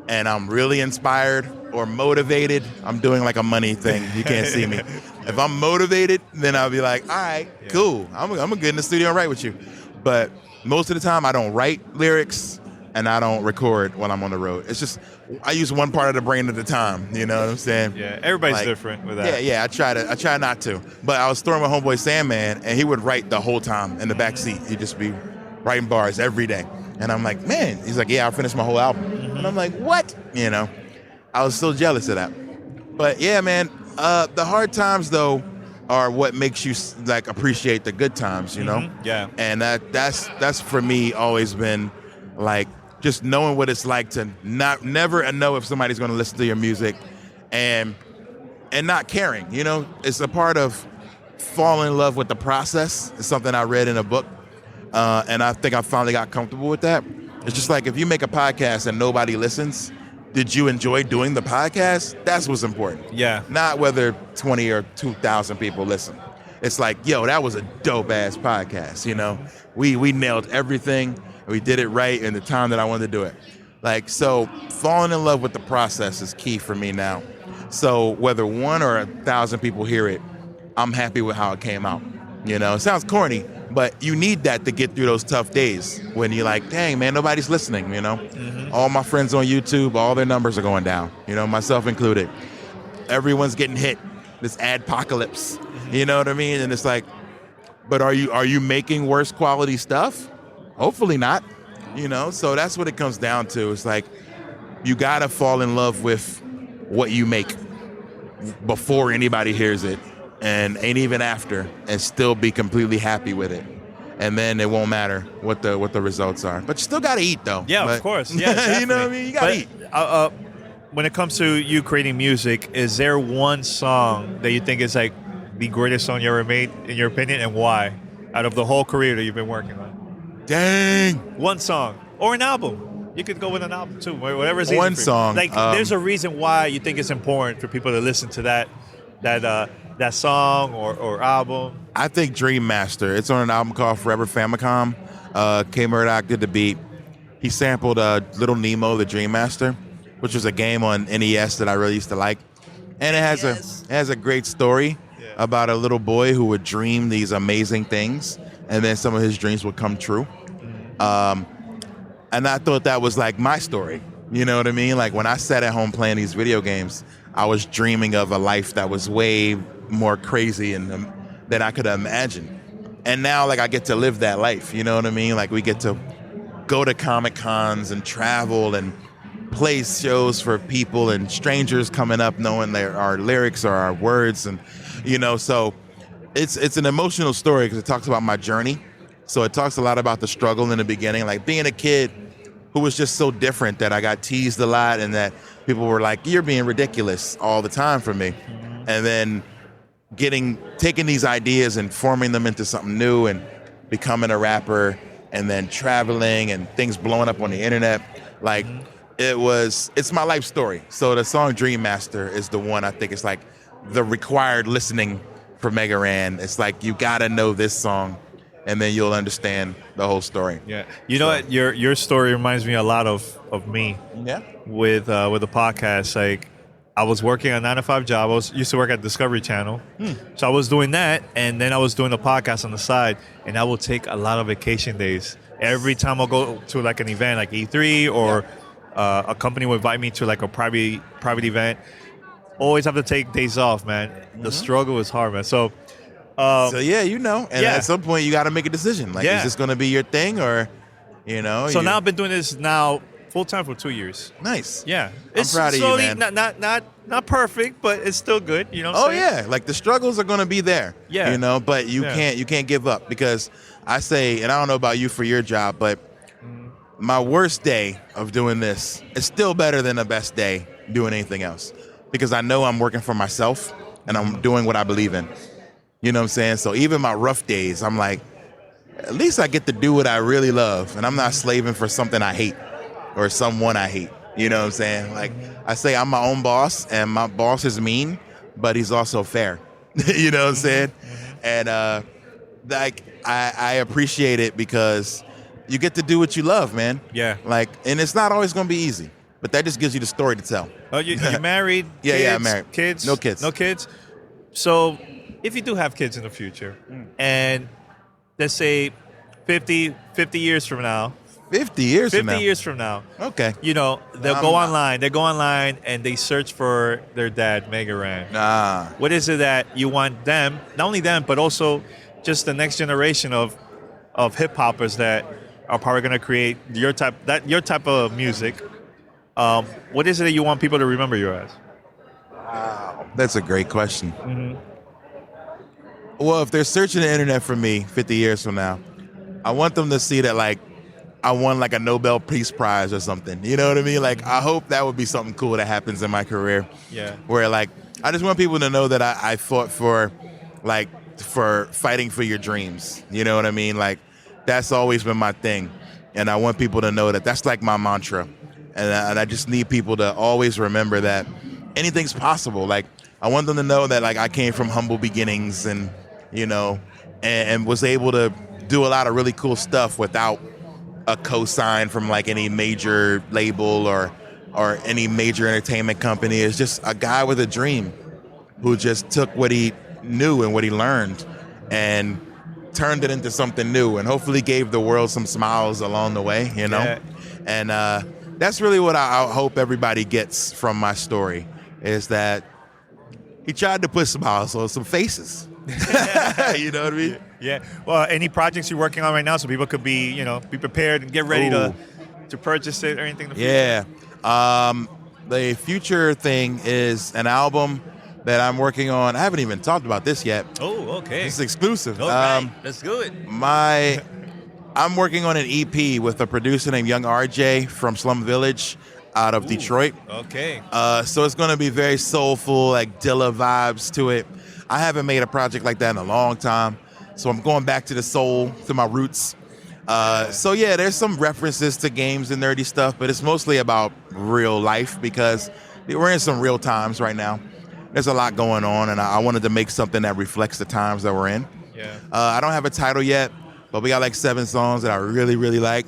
And I'm really inspired or motivated, I'm doing like a money thing. You can't see me. If I'm motivated, then I'll be like, all right, cool. I'm gonna get in the studio and write with you. But most of the time, I don't write lyrics and I don't record when I'm on the road. It's just, I use one part of the brain at a time. You know what I'm saying? Yeah, everybody's different with that. Yeah. I try not to. But I was touring with homeboy Sandman, and he would write the whole time in the back seat. He'd just be writing bars every day. And I'm like, man. He's like, yeah, I'll finish my whole album. And I'm like, what? You know, I was so jealous of that. But yeah, man, the hard times though are what makes you like appreciate the good times. You know? Yeah. And that's for me always been like, just knowing what it's like to never know if somebody's going to listen to your music and not caring, you know, it's a part of falling in love with the process. It's something I read in a book. And I think I finally got comfortable with that. It's just like, if you make a podcast and nobody listens, did you enjoy doing the podcast? That's what's important. Yeah. Not whether 20 or 2,000 people listen. It's like, yo, that was a dope ass podcast. You know, we nailed everything. We did it right in the time that I wanted to do it. Like, so falling in love with the process is key for me now. So whether 1 or 1,000 people hear it, I'm happy with how it came out. You know, it sounds corny, but you need that to get through those tough days when you're like, dang, man, nobody's listening, you know? All my friends on YouTube, all their numbers are going down, you know, myself included. Everyone's getting hit. This adpocalypse, you know what I mean? And it's like, but are you making worse quality stuff? Hopefully not, you know? So that's what it comes down to. It's like, you gotta fall in love with what you make before anybody hears it, and even after, and still be completely happy with it. And then it won't matter what the results are. But you still gotta eat though. Yeah, but, of course. Yeah, you know what I mean? You gotta eat. When it comes to you creating music, is there one song that you think is like the greatest song you ever made, in your opinion, and why? Out of the whole career that you've been working on. Dang. One song or an album. You could go with an album too, whatever is easy One for you. song. Like, there's a reason why you think it's important for people to listen to that song or album. I think Dream Master. It's on an album called Forever Famicom. K Murdoch did the beat. He sampled Little Nemo, the Dream Master, which was a game on NES that I really used to like. And it has a great story about a little boy who would dream these amazing things, and then some of his dreams would come true. And I thought that was like my story. You know what I mean? Like, when I sat at home playing these video games, I was dreaming of a life that was way more crazy than I could imagine. And now, like, I get to live that life. You know what I mean? Like, we get to go to Comic Cons and travel and play shows for people and strangers coming up knowing our lyrics or our words. And, you know, so it's an emotional story because it talks about my journey. So it talks a lot about the struggle in the beginning, like being a kid who was just so different that I got teased a lot and that people were like, you're being ridiculous all the time for me. And then taking these ideas and forming them into something new and becoming a rapper and then traveling and things blowing up on the internet. Like, it's my life story. So the song Dream Master is the one I think is like the required listening for Mega Ran. It's like, you gotta know this song, and then you'll understand the whole story. Yeah, you know what? Your story reminds me a lot of me. Yeah. With the podcast, like, I was working a 9-to-5 job. I used to work at Discovery Channel, so I was doing that, and then I was doing the podcast on the side, and I would take a lot of vacation days every time I go to like an event, like E3 or a company would invite me to like a private event. Always have to take days off, man. The struggle is hard, man. So yeah, you know, and at some point you got to make a decision. Like, is this going to be your thing, or, you know? So now I've been doing this now full time for 2 years. Nice. Yeah, I'm proud of you, man. Not perfect, but it's still good. You know. Yeah, like the struggles are going to be there. Yeah. You know, but you can't give up, because I say, and I don't know about you for your job, but my worst day of doing this is still better than the best day doing anything else, because I know I'm working for myself and I'm doing what I believe in. You know what I'm saying? So even my rough days, I'm like, at least I get to do what I really love, and I'm not slaving for something I hate or someone I hate. You know what I'm saying? Like, I say I'm my own boss, and my boss is mean, but he's also fair. You know what I'm saying? And like I appreciate it because you get to do what you love, man. Yeah. Like, and it's not always going to be easy, but that just gives you the story to tell. Oh, you married? Yeah, kids, yeah, I'm married. Kids? No kids. No kids. So, if you do have kids in the future, and let's say 50 years from now, 50 years from now. 50 years from now, Okay. you know, they'll I'm go not- online. They go online and they search for their dad, Mega Ran. Nah. What is it that you want them, not only them, but also just the next generation of hip hoppers that are probably going to create your type of music? What is it that you want people to remember you as? That's a great question. Mm-hmm. Well, if they're searching the internet for me 50 years from now, I want them to see that, like, I won like a Nobel Peace Prize or something. You know what I mean? Like, I hope that would be something cool that happens in my career. Yeah. Where, like, I just want people to know that I fought for fighting for your dreams. You know what I mean? Like, that's always been my thing. And I want people to know that that's like my mantra. And I just need people to always remember that anything's possible. Like, I want them to know that, like, I came from humble beginnings and, you know, and was able to do a lot of really cool stuff without a cosign from like any major label or any major entertainment company. It's just a guy with a dream who just took what he knew and what he learned and turned it into something new and hopefully gave the world some smiles along the way, you know? Yeah. And that's really what I hope everybody gets from my story, is that he tried to put smiles on some faces. You know what I mean? Yeah. Well, any projects you're working on right now, so people could be, you know, be prepared and get ready to purchase it or anything in the future? Yeah. The future thing is an album that I'm working on. I haven't even talked about this yet. Oh, okay. This is exclusive. All right. Let's do it. I'm working on an EP with a producer named Young RJ from Slum Village out of Detroit. Okay. So it's going to be very soulful, like Dilla vibes to it. I haven't made a project like that in a long time. So I'm going back to the soul, to my roots. So yeah, there's some references to games and nerdy stuff, but it's mostly about real life because we're in some real times right now. There's a lot going on, and I wanted to make something that reflects the times that we're in. Yeah. I don't have a title yet, but we got like 7 songs that I really, really like.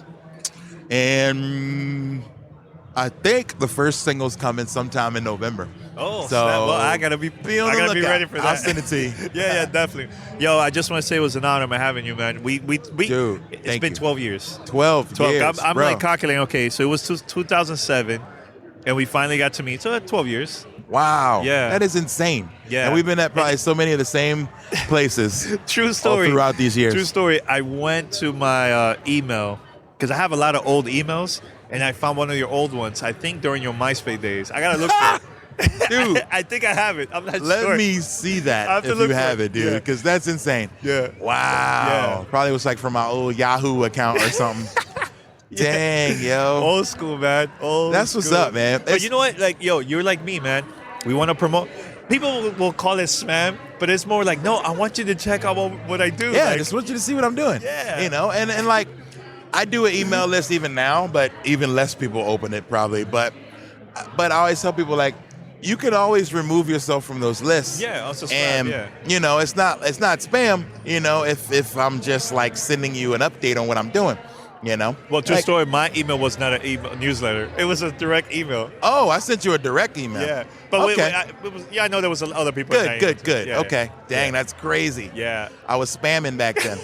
And I think the first single's coming sometime in November. Oh, so snap. Well, I gotta be ready for that. I'll send it to you. yeah, definitely. Yo, I just want to say it was an honor having you, man. We Dude, it's been 12 years. 12 years, I'm bro. like calculating. Okay, so it was 2007, and we finally got to meet. So 12 years. Wow. Yeah. That is insane. Yeah. And we've been at probably so many of the same places. True story. All throughout these years. True story. I went to my email because I have a lot of old emails, and I found one of your old ones. I think during your MySpace days. I gotta look for it. Dude, I think I have it. I'm not sure. let me see I that have to if look you for have it. it, dude, Yeah. because that's insane. Yeah. Wow. Yeah. Probably was like from my old Yahoo account or something. Dang, yo. Old school, man. Old That's what's school. up, man. But It's- you know what? Like, yo, you're like me, man. We want to promote. People will call it spam, but it's more like, no, I want you to check out what I do. Yeah, I like, just want you to see what I'm doing. Yeah. You know, and like, I do an email list even now, but even less people open it probably. But I always tell people, like, you can always remove yourself from those lists. Yeah, also spam, and yeah. you know, it's not spam. You know, if I'm just like sending you an update on what I'm doing. You know. Well, true Like, story. My email was not an email newsletter. It was a direct email. Oh, I sent you a direct email. Yeah, but okay. I know there was other people. in that email too. Good. Yeah, Okay. Dang, yeah. that's crazy. Yeah. I was spamming back then.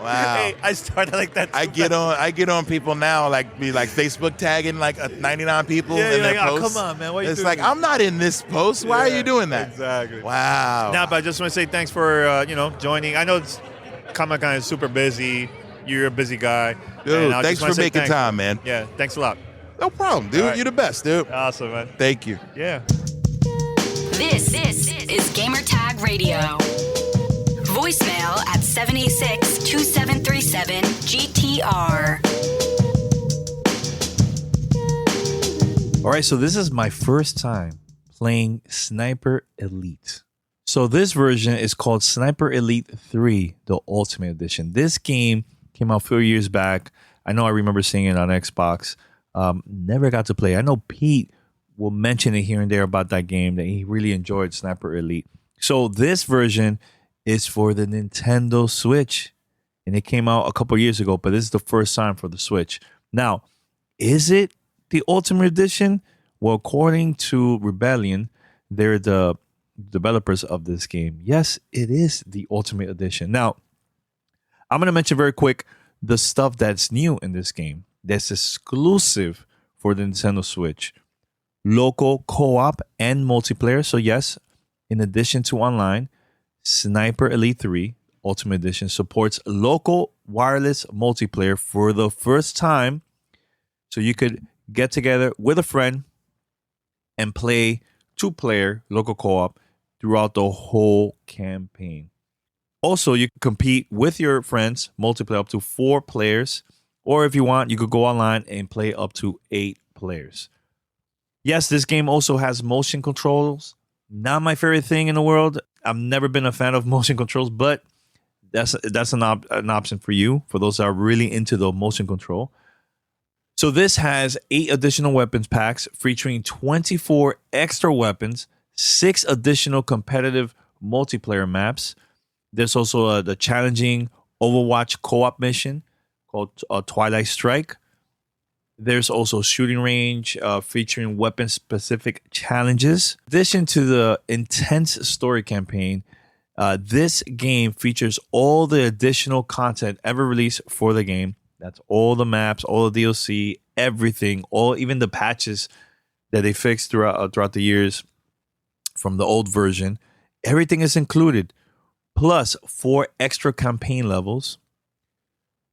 Wow. Hey, I started like that. I get on people now, like be like Facebook tagging like 99 people Yeah, in you're their like, oh, posts. come on, man, why you it's doing like, this? I'm not in this post. Why are Yeah, you doing that? Exactly. Wow. Nah, but I just want to say thanks for joining. I know Comic-Con is super busy. You're a busy guy. Dude, And I thanks just wanna for say making thanks. time, man. Yeah, thanks a lot. No problem, dude. All right. You're the best, dude. Awesome, man. Thank you. Yeah. This is Gamertag Radio. Voicemail at 786-2737-GTR. All right, so this is my first time playing Sniper Elite. So this version is called Sniper Elite 3, the Ultimate Edition. This game came out a few years back. I know I remember seeing it on Xbox. Never got to play. I know Pete will mention it here and there about that game, that he really enjoyed Sniper Elite. So this version is for the Nintendo Switch. And it came out a couple years ago, but this is the first time for the Switch. Now, is it the Ultimate Edition? Well, according to Rebellion, they're the developers of this game. Yes, it is the Ultimate Edition. Now, I'm going to mention very quick the stuff that's new in this game that's exclusive for the Nintendo Switch. Local co-op and multiplayer. So yes, in addition to online, Sniper Elite 3 Ultimate Edition supports local wireless multiplayer for the first time. So you could get together with a friend and play 2-player local co-op throughout the whole campaign. Also, you can compete with your friends, multiplayer up to 4 players. Or if you want, you could go online and play up to 8 players. Yes, this game also has motion controls. Not my favorite thing in the world. I've never been a fan of motion controls, but that's an option for you, for those that are really into the motion control. So this has 8 additional weapons packs featuring 24 extra weapons, 6 additional competitive multiplayer maps. There's also the challenging Overwatch co-op mission called Twilight Strike. There's also shooting range featuring weapon-specific challenges. In addition to the intense story campaign, this game features all the additional content ever released for the game. That's all the maps, all the DLC, everything, even the patches that they fixed throughout the years from the old version. Everything is included, plus 4 extra campaign levels,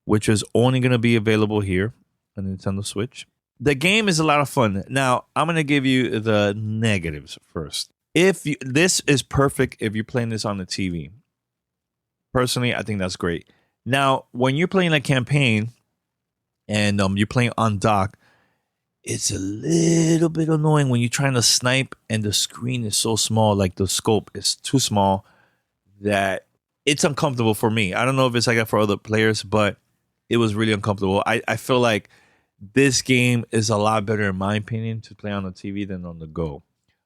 which is only going to be available here on the Nintendo Switch. The game is a lot of fun. Now, I'm going to give you the negatives first. This is perfect if you're playing this on the TV. Personally, I think that's great. Now, when you're playing a campaign and you're playing on dock, it's a little bit annoying when you're trying to snipe and the screen is so small, like the scope is too small, that it's uncomfortable for me. I don't know if it's like that for other players, but it was really uncomfortable. I feel like this game is a lot better, in my opinion, to play on the TV than on the go.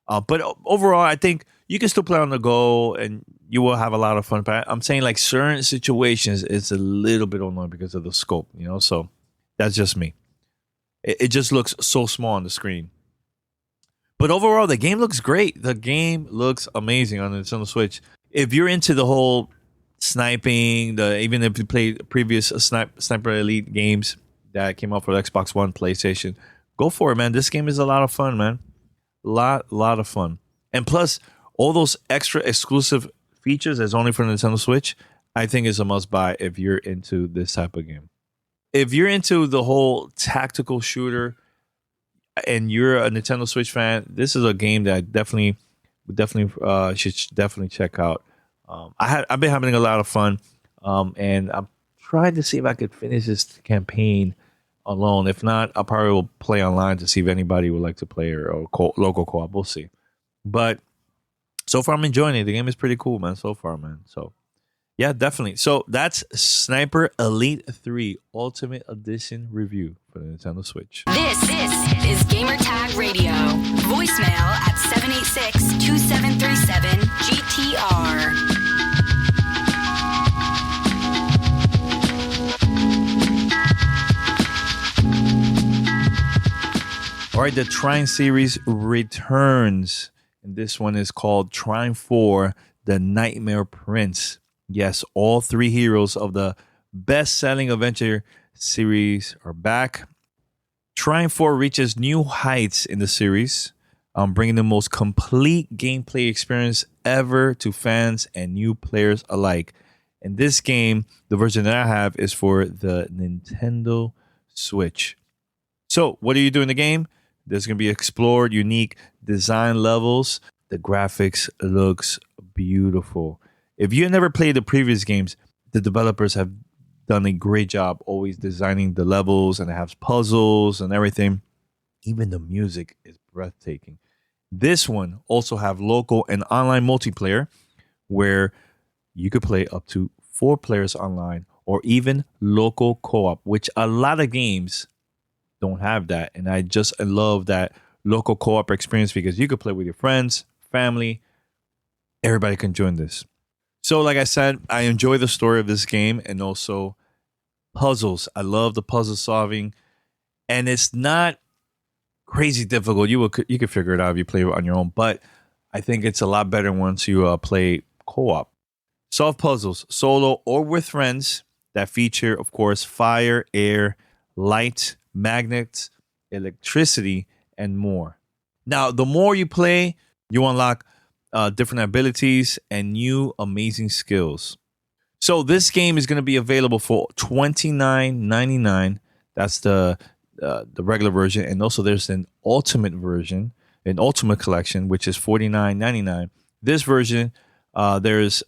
But overall, I think you can still play on the go and you will have a lot of fun. But I'm saying like certain situations, it's a little bit annoying because of the scope, so that's just me. It just looks so small on the screen. But overall, the game looks great. The game looks amazing on the Nintendo Switch. If you're into the whole sniping, even if you played previous Sniper Elite games that came out for the Xbox One, PlayStation, go for it, man. This game is a lot of fun, man. Lot of fun. And plus, all those extra exclusive features that's only for the Nintendo Switch, I think is a must buy if you're into this type of game. If you're into the whole tactical shooter and you're a Nintendo Switch fan, this is a game that I definitely should check out. I've been having a lot of fun, and I'm trying to see if I could finish this campaign alone. If not, I'll probably will play online to see if anybody would like to play or local co-op. We'll see. But so far, I'm enjoying it. The game is pretty cool, man. So far, man. So yeah, definitely. So that's Sniper Elite 3 Ultimate Edition review for the Nintendo Switch. This is Gamertag Radio. Voicemail at 786-2737-GTR. All right, the Trine series returns. And this one is called Trine 4, The Nightmare Prince. Yes, all 3 heroes of the best-selling adventure series are back. Trine 4 reaches new heights in the series, bringing the most complete gameplay experience ever to fans and new players alike. And this game, the version that I have, is for the Nintendo Switch. So, what do you do in the game? There's going to be explored, unique design levels. The graphics looks beautiful. If you never played the previous games, the developers have done a great job always designing the levels, and it has puzzles and everything. Even the music is breathtaking. This one also have local and online multiplayer where you could play up to 4 players online, or even local co-op, which a lot of games don't have that. And I love that local co-op experience because you could play with your friends, family, everybody can join this. So, like I said, I enjoy the story of this game and also puzzles. I love the puzzle solving, and it's not crazy difficult. You could figure it out if you play it on your own, but I think it's a lot better once you play co-op. Solve puzzles solo or with friends that feature, of course, fire, air, light, magnets, electricity, and more. Now, the more you play, you unlock different abilities and new amazing skills. So this game is going to be available for $29.99. That's the regular version, and also there's an ultimate version, an ultimate collection, which is $49.99. This version, there's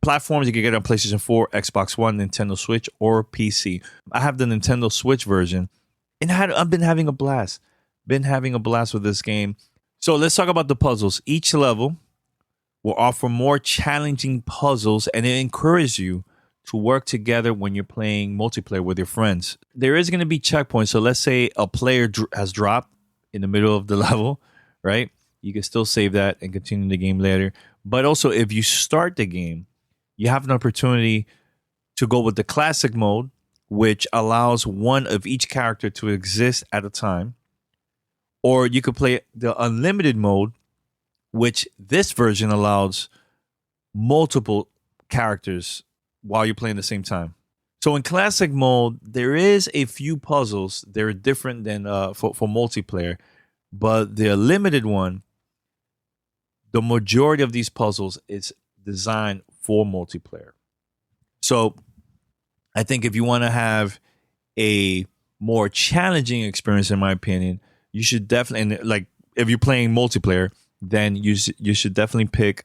platforms you can get on PlayStation 4, Xbox One, Nintendo Switch, or PC. I have the Nintendo Switch version, and I've been having a blast. Been having a blast with this game. So let's talk about the puzzles. Each level will offer more challenging puzzles, and it encourages you to work together when you're playing multiplayer with your friends. There is going to be checkpoints. So let's say a player has dropped in the middle of the level, right? You can still save that and continue the game later. But also, if you start the game, you have an opportunity to go with the classic mode, which allows one of each character to exist at a time. Or you could play the unlimited mode, which this version allows multiple characters while you're playing at the same time. So in classic mode, there is a few puzzles. They're different than for multiplayer. But the limited one, the majority of these puzzles is designed for multiplayer. So I think if you want to have a more challenging experience, in my opinion, you should definitely, and like if you're playing multiplayer, then you should definitely pick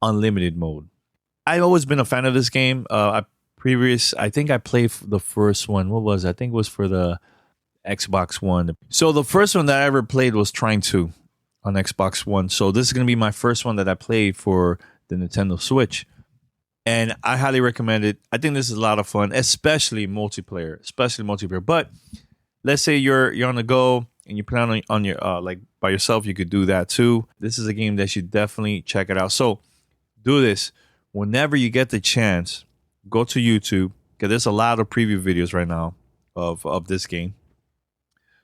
unlimited mode. I've always been a fan of this game. I think I played the first one. What was it? I think it was for the Xbox One. So the first one that I ever played was Trine 2 on Xbox One. So this is going to be my first one that I played for the Nintendo Switch. And I highly recommend it. I think this is a lot of fun, especially multiplayer. But let's say you're on the go and you plan on your like by yourself, you could do that too. This is a game that you definitely check it out. So do this whenever you get the chance. Go to YouTube because there's a lot of preview videos right now of this game.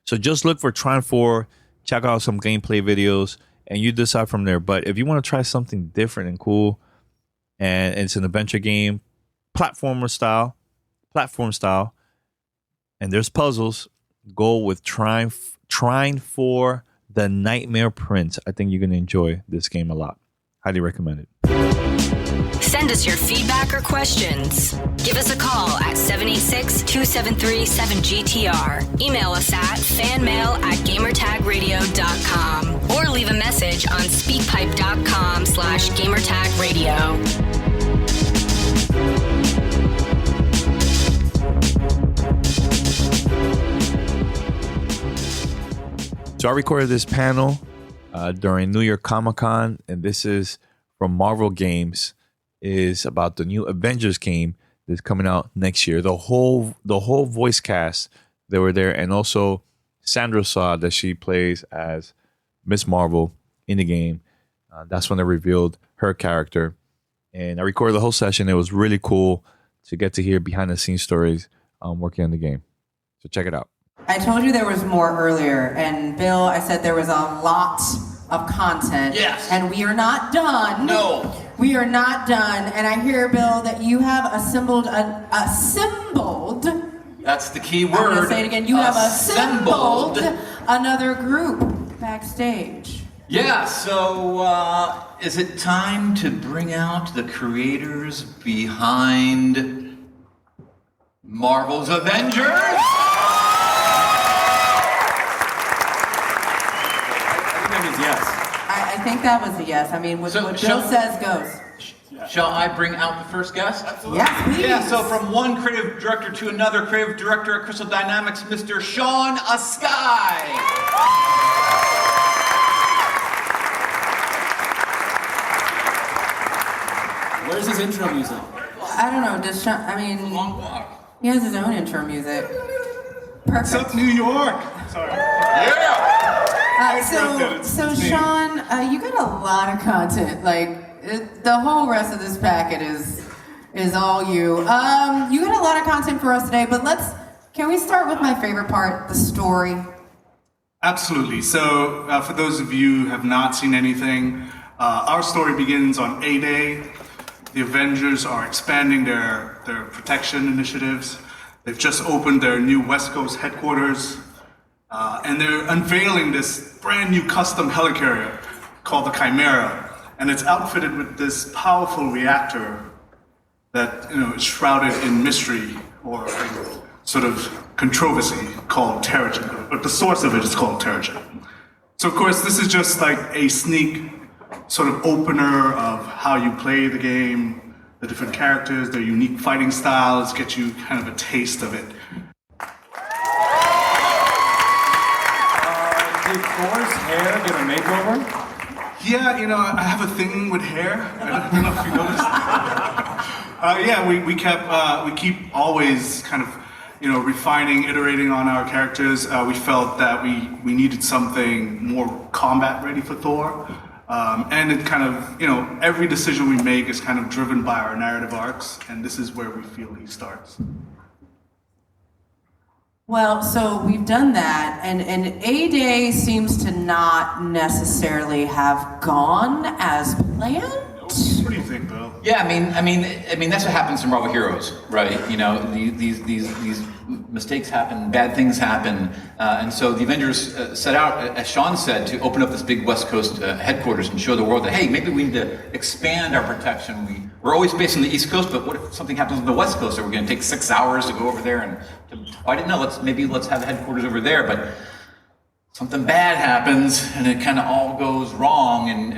So just look for Trine 4, check out some gameplay videos, and you decide from there. But if you want to try something different and cool, and it's an adventure game, platform style, and there's puzzles, go with Trine 4, The Nightmare Prince. I think you're going to enjoy this game a lot. Highly recommend it. Send us your feedback or questions. Give us a call at 786-273-7GTR. Email us at fanmail@gamertagradio.com or leave a message on speakpipe.com/gamertagradio. So I recorded this panel during New York Comic Con, and this is from Marvel Games. Is about the new Avengers game that's coming out next year. The whole voice cast, they were there, and also Sandra saw that she plays as Miss Marvel in the game. That's when they revealed her character, and I recorded the whole session. It was really cool to get to hear behind the scenes stories working on the game. So check it out. I told you there was more earlier, and Bill, I said there was a lot of content. Yes. And we are not done. No. We are not done. And I hear, Bill, that you have assembled. That's the key word. I'm going to say it again. You have assembled another group backstage. Yeah, so is it time to bring out the creators behind Marvel's Avengers? Yes. I think that was a yes. I mean, what Bill says goes. Shall I bring out the first guest? Yes, please. Yeah, so from one creative director to another creative director at Crystal Dynamics, Mr. Sean Askai. Where's his intro music? I don't know. Does Sean, I mean, Long walk. he has his own intro music. Perfect. What's up, New York? Sorry. Yeah! So Sean, you got a lot of content. Like, The whole rest of this packet is all you. You got a lot of content for us today, but can we start with my favorite part, the story? Absolutely. So, for those of you who have not seen anything, our story begins on A-Day. The Avengers are expanding their protection initiatives. They've just opened their new West Coast headquarters, and they're unveiling this brand new custom helicarrier called the Chimera, and it's outfitted with this powerful reactor that is shrouded in mystery or sort of controversy called Terrigen, but the source of it is called Terrigen. So of course this is just like a sneak sort of opener of how you play the game, the different characters, their unique fighting styles, get you kind of a taste of it. Did Thor's hair get a makeover? Yeah, I have a thing with hair. I don't know if you noticed. We keep always kind of, refining, iterating on our characters. We felt that we needed something more combat ready for Thor. And it kind of, every decision we make is kind of driven by our narrative arcs, and this is where we feel he starts. Well, so we've done that, and A-Day seems to not necessarily have gone as planned. What do you think, Bill? Yeah, I mean, that's what happens to Marvel heroes, right? These mistakes happen, bad things happen, and so the Avengers set out, as Sean said, to open up this big West Coast headquarters and show the world that, hey, maybe we need to expand our protection. We're always based on the East Coast, but what if something happens on the West Coast? Are we going to take 6 hours to go over there I didn't know. Let's have headquarters over there, but something bad happens and it kind of all goes wrong, and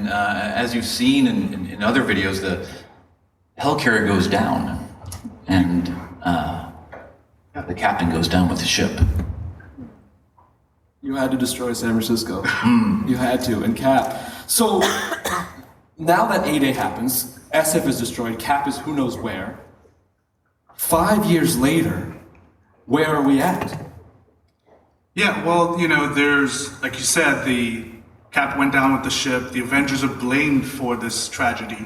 as you've seen in other videos, the helicarrier goes down, and the captain goes down with the ship. You had to destroy San Francisco. You had to, and Cap. So now that A-Day happens, SF is destroyed, Cap is who knows where. 5 years later, where are we at? Yeah, well, there's, like you said, the Cap went down with the ship. The Avengers are blamed for this tragedy.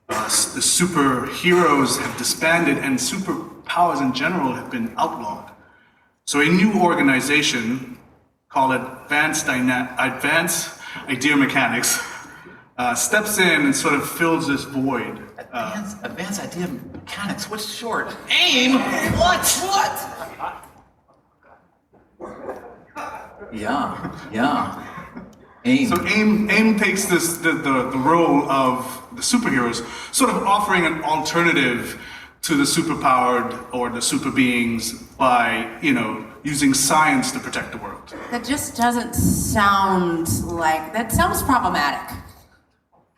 The superheroes have disbanded, and superpowers in general have been outlawed. So a new organization called Advanced Idea Mechanics steps in and sort of fills this void. Advanced Idea Mechanics, what's short? AIM? What? Yeah. AIM. So AIM takes the role of the superheroes, sort of offering an alternative to the superpowered or the super beings by, using science to protect the world. That just doesn't sound that sounds problematic.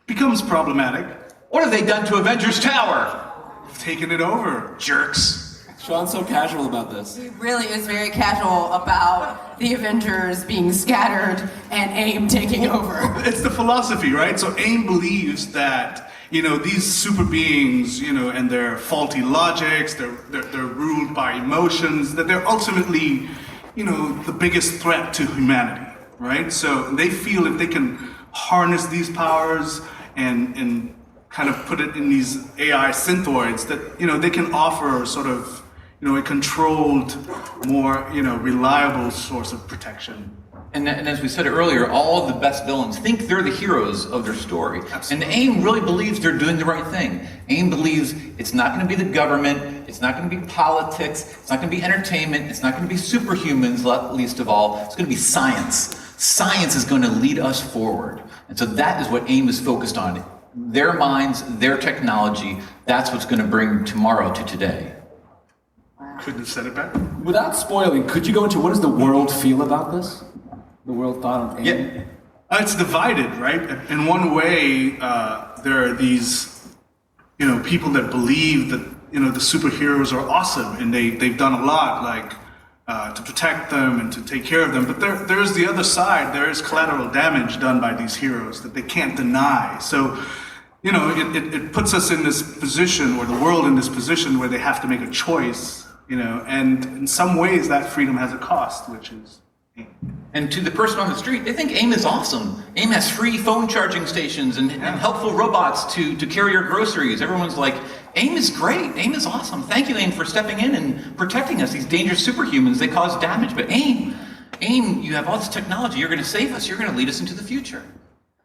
Becomes problematic. What have they done to Avengers Tower? Taking it over, jerks. Sean's so casual about this. He really is very casual about the Avengers being scattered and AIM taking over. It's the philosophy, right? So AIM believes that, these super beings, and their faulty logics, they're ruled by emotions, that they're ultimately, the biggest threat to humanity, right? So they feel if they can harness these powers and kind of put it in these AI synthoids, that, they can offer sort of, a controlled, more, reliable source of protection. And as we said earlier, all of the best villains think they're the heroes of their story. Absolutely. And AIM really believes they're doing the right thing. AIM believes it's not going to be the government, it's not going to be politics, it's not going to be entertainment, it's not going to be superhumans, least of all. It's going to be science. Science is going to lead us forward. And so that is what AIM is focused on. Their minds, their technology, that's what's going to bring tomorrow to today. Couldn't have said it better. Without spoiling, could you go into what does the world feel about this? The world thought of AIM? Yeah. It's divided, right? In one way, there are these, people that believe that, the superheroes are awesome and they've done a lot, to protect them and to take care of them. But there's the other side. There is collateral damage done by these heroes that they can't deny. So, it puts us in this position, or the world in this position, where they have to make a choice, and in some ways that freedom has a cost, which is AIM. And to the person on the street, they think AIM is awesome. AIM has free phone charging stations and helpful robots to carry your groceries. Everyone's like, AIM is great. AIM is awesome. Thank you, AIM, for stepping in and protecting us. These dangerous superhumans, they cause damage. But AIM, you have all this technology. You're going to save us. You're going to lead us into the future.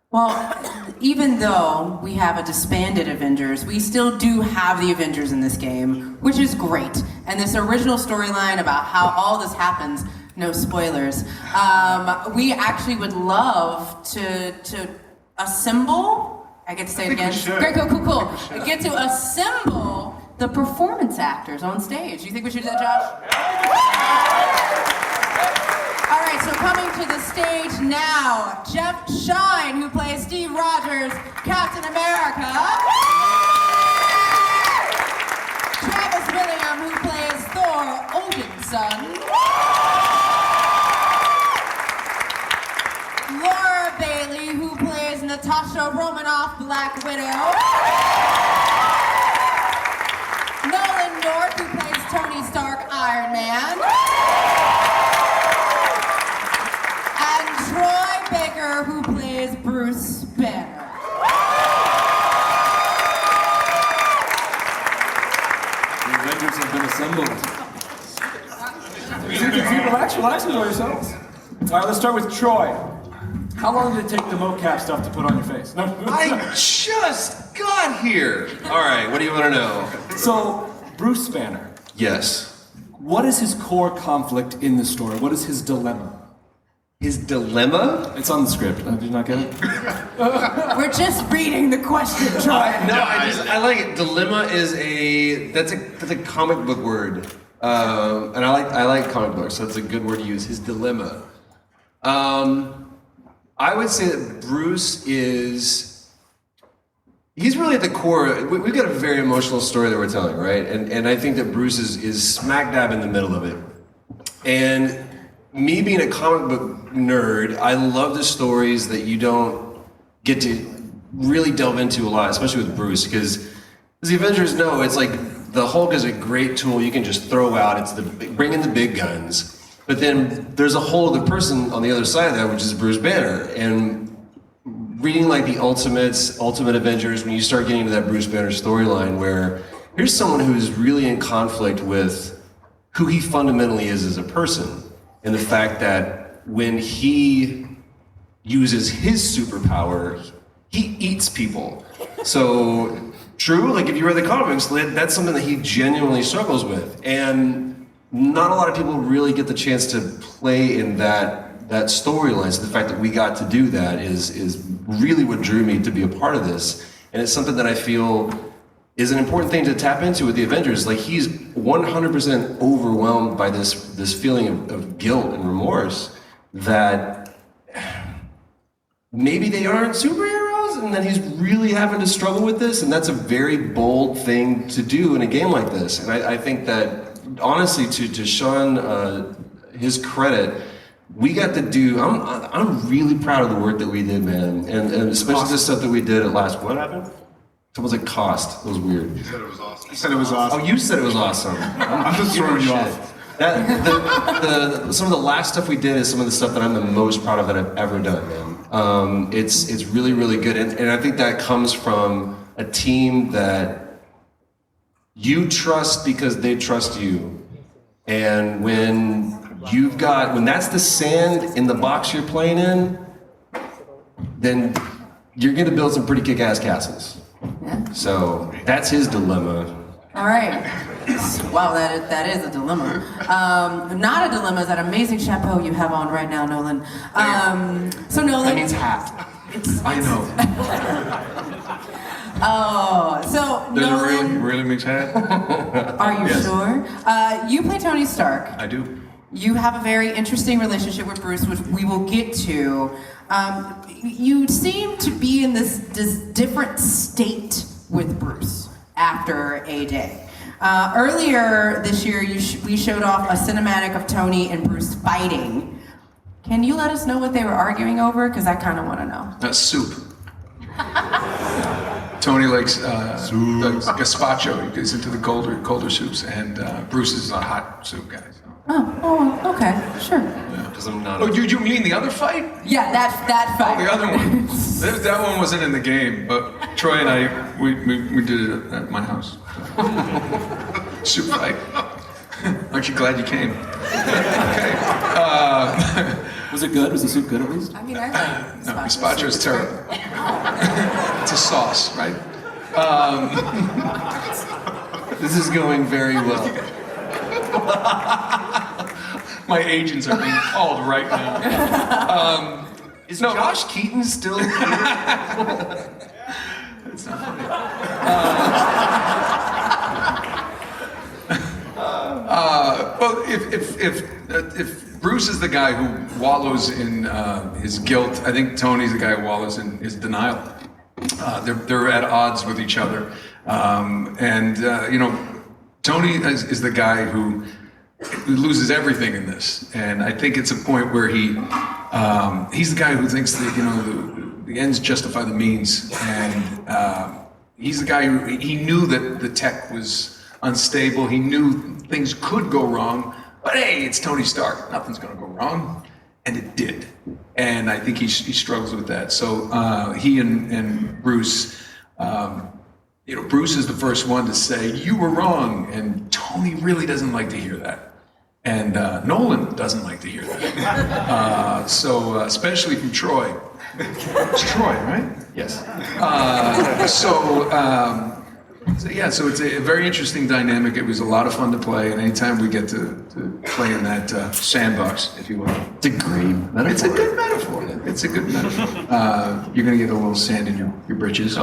Well, even though we have a disbanded Avengers, we still do have the Avengers in this game, which is great. And this original storyline about how all this happens, no spoilers, we actually would love to assemble, I get to say it again. Great, cool. Get to assemble the performance actors on stage. You think we should do that, Josh? All right, so coming to the stage now, Jeff Shine, who plays Steve Rogers, Captain America. Travis William, who plays Thor, Odin's son. Laura Bailey, who plays Natasha Romanoff, Black Widow. Nolan North, who plays Tony Stark, Iron Man. Troy Baker, who plays Bruce Banner. The Avengers have been assembled. Relax, enjoy yourselves. All right, let's start with Troy. How long did it take the mocap stuff to put on your face? No. I just got here. All right, what do you want to know? So, Bruce Banner. Yes. What is his core conflict in the story? What is his dilemma? His dilemma? It's on the script. Did you not get it? We're just reading the question, Troy. I like it. Dilemma is that's a comic book word, and I like comic books, so it's a good word to use. His dilemma. I would say that Bruce he's really at the core. We've got a very emotional story that we're telling, right? And I think that Bruce is smack dab in the middle of it. And me being a comic book nerd, I love the stories that you don't get to really delve into a lot, especially with Bruce, because as the Avengers know, it's like the Hulk is a great tool you can just throw out. It's bring in the big guns. But then there's a whole other person on the other side of that, which is Bruce Banner. And reading like the Ultimate Avengers, when you start getting into that Bruce Banner storyline where here's someone who's really in conflict with who he fundamentally is as a person. And the fact that when he uses his superpower, he eats people. So, true, like if you read the comics, that's something that he genuinely struggles with. And not a lot of people really get the chance to play in that storyline. So the fact that we got to do that is really what drew me to be a part of this. And it's something that I feel is an important thing to tap into with the Avengers. Like he's 100% overwhelmed by this feeling of guilt and remorse that maybe they aren't superheroes and that he's really having to struggle with this. And that's a very bold thing to do in a game like this. And I think that honestly, to Sean, his credit, we got to do. I'm really proud of the work that we did, man, and especially the stuff that we did at last. What happened? Someone was like cost. It was weird. You said it was awesome. You said it was awesome. Oh, you said it was awesome. I'm just throwing you off. Some of the last stuff we did is some of the stuff that I'm the most proud of that I've ever done, man. It's really, really good, and I think that comes from a team that you trust because they trust you. And when that's the sand in the box you're playing in, then you're gonna build some pretty kick-ass castles. Yeah. So that's his dilemma. All right. Wow, that is a dilemma. Not a dilemma is that amazing chapeau you have on right now, Nolan. So Nolan. That means hat. I know. Oh, so Does Nolan, it really means hat? are you sure? You play Tony Stark. I do. You have a very interesting relationship with Bruce, which we will get to. You seem to be in this different state with Bruce after A-Day. Earlier this year, we showed off a cinematic of Tony and Bruce fighting. Can you let us know what they were arguing over? Because I kind of want to know. That's soup. Tony likes the gazpacho. He gets into the colder soups, and Bruce is a hot soup guy. So. Oh, okay, sure. Yeah. because I'm not. Oh, you mean the other fight? Yeah, that fight. Oh, the other one. That one wasn't in the game, but Troy and I, we did it at my house. Soup fight. Aren't you glad you came? Okay. Was it good? Was the soup good at least? I mean, I like No, gazpacho is terrible. It's a sauce, right? This is going very well. My agents are being called right now. Is Josh Keaton still here? It's not funny. Well, if Bruce is the guy who wallows in his guilt, I think Tony's the guy who wallows in his denial. They're at odds with each other, Tony is the guy who loses everything in this, and I think it's a point where he's the guy who thinks that the ends justify the means, and he's the guy who he knew that the tech was unstable. He knew things could go wrong, but hey, it's Tony Stark. Nothing's going to go wrong, and it did. And I think he struggles with that. So he and Bruce, Bruce is the first one to say, you were wrong. And Tony really doesn't like to hear that. And Nolan doesn't like to hear that. So especially from Troy. It's Troy, right? Yes. So it's a very interesting dynamic. It was a lot of fun to play, and anytime we get to play in that sandbox, if you will. It's a great metaphor. It's a good metaphor. It's a good metaphor. You're going to get a little sand in your britches.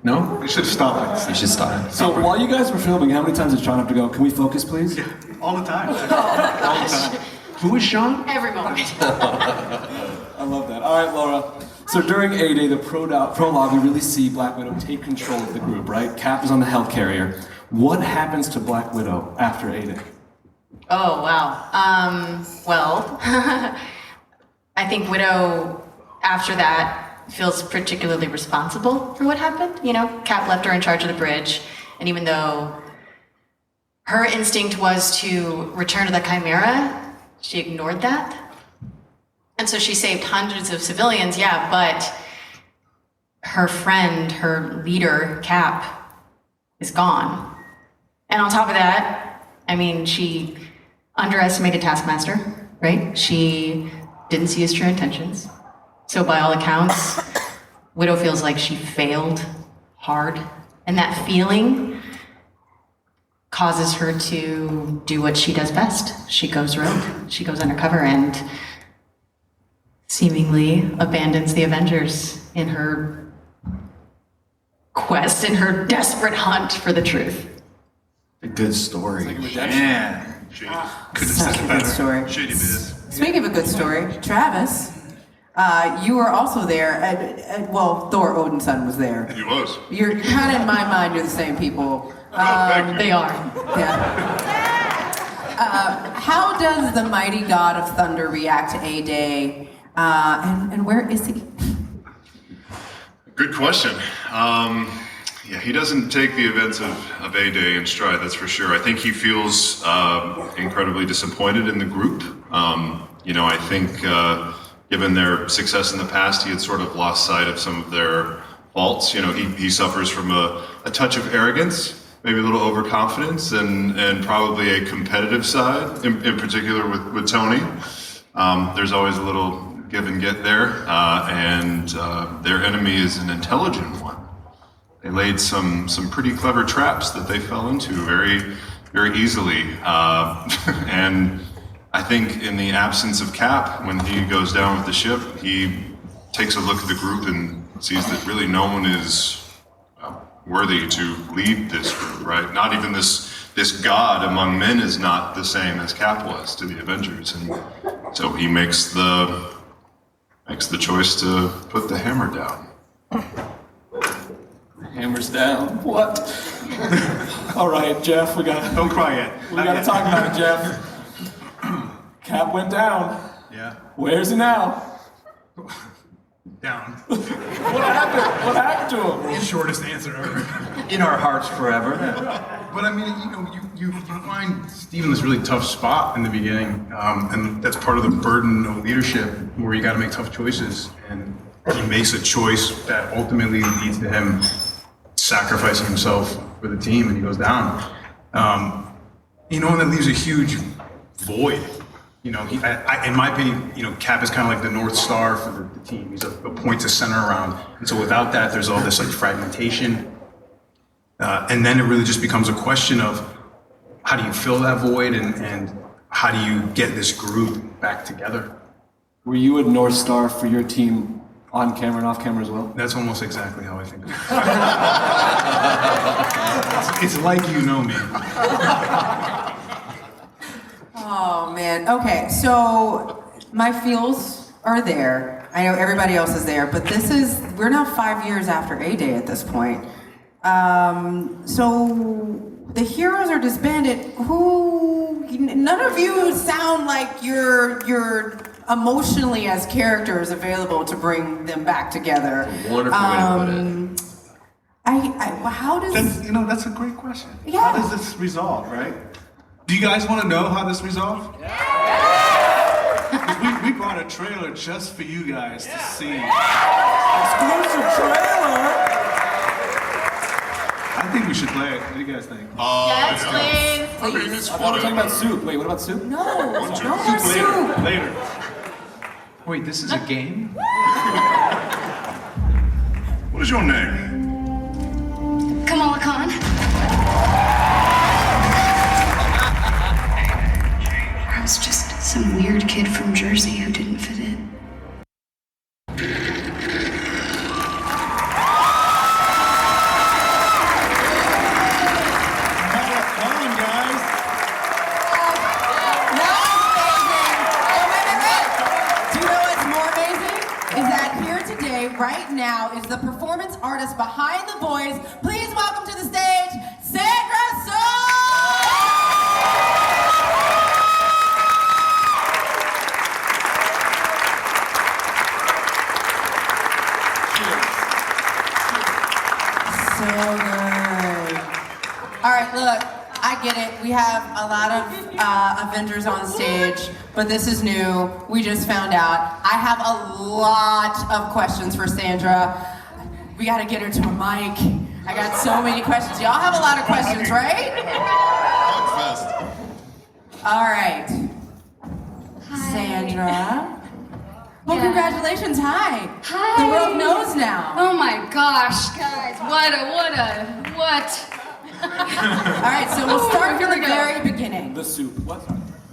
No? We should stop. You should stop. So while you guys were filming, how many times did Sean have to go, can we focus, please? Yeah, all the time. All the time. Who is Sean? Every moment. I love that. All right, Laura. So during A-Day, the prologue, we really see Black Widow take control of the group, right? Cap is on the helicarrier. What happens to Black Widow after A-Day? Oh, wow. Well, I think Widow, after that, feels particularly responsible for what happened. Cap left her in charge of the bridge, and even though her instinct was to return to the Chimera, she ignored that. And so she saved hundreds of civilians, yeah, but her friend, her leader, Cap, is gone. And on top of that, she underestimated Taskmaster, right? She didn't see his true intentions. So by all accounts, Widow feels like she failed hard. And that feeling causes her to do what she does best. She goes rogue. She goes undercover and seemingly abandons the Avengers in her quest, in her desperate hunt for the truth. A good story. Man. Could have said it Such a good better. story. Shady biz. Speaking of a good story, Travis, you were also there. Thor Odinson was there. He was. You're kind of, in my mind, you're the same people. Thank you. They are. Yeah. How does the mighty god of thunder react to A-Day? And where is he? Good question. He doesn't take the events of A-Day in stride, that's for sure. I think he feels incredibly disappointed in the group. I think given their success in the past, he had sort of lost sight of some of their faults. He suffers from a touch of arrogance, maybe a little overconfidence, and probably a competitive side, in particular with Tony. There's always a little give and get there, and their enemy is an intelligent one. They laid some pretty clever traps that they fell into very, very easily. And I think in the absence of Cap, when he goes down with the ship, he takes a look at the group and sees that really no one is worthy to lead this group, right? Not even this god among men is not the same as Cap was to the Avengers. And so he makes the choice to put the hammer down. Hammer's down. What? All right, Jeff, Don't cry yet. we gotta talk about it, Jeff. Cap went down. Yeah. Where's he now? Down. What happened? What happened to him? Shortest answer ever. In our hearts forever. But I mean, you find Steve in this really tough spot in the beginning, and that's part of the burden of leadership, where you got to make tough choices, and he makes a choice that ultimately leads to him sacrificing himself for the team, and he goes down. And that leaves a huge void. In my opinion, Cap is kind of like the North Star for the team. He's a point to center around, and so without that, there's all this like fragmentation. And then it really just becomes a question of how do you fill that void and how do you get this group back together? Were you a North Star for your team on camera and off camera as well? That's almost exactly how I think of it. It's like you know me. Oh man. Okay, so my feels are there. I know everybody else is there, but we're now 5 years after A-Day at this point. So the heroes are disbanded. None of you sound like you're emotionally as characters available to bring them back together. Wonderful way to put it. How does that's a great question. Yeah. How does this resolve, right? Do you guys want to know how this resolved? Yeah. We brought a trailer just for you guys to see. Exclusive trailer. I think we should play it. What do you guys think? Yes, please. I thought we were talking about soup. Wait, what about soup? No more soup. Later. Wait, this is a game? What is your name? Kamala Khan. I was just some weird kid from Jersey who didn't fit in. Right now is the performance artist behind the voice. Please welcome to the stage, Sandra So good. All right, look, I get it. We have a lot of Avengers on stage, but this is new. We just found out. I have a lot of questions for Sandra. We gotta get her to a mic. I got so many questions. Y'all have a lot of questions, right? All right. Hi. Sandra. Well, congratulations. Hi. Hi. The world knows now. Oh my gosh, guys. What? All right, so we'll start from the very beginning. The soup. What?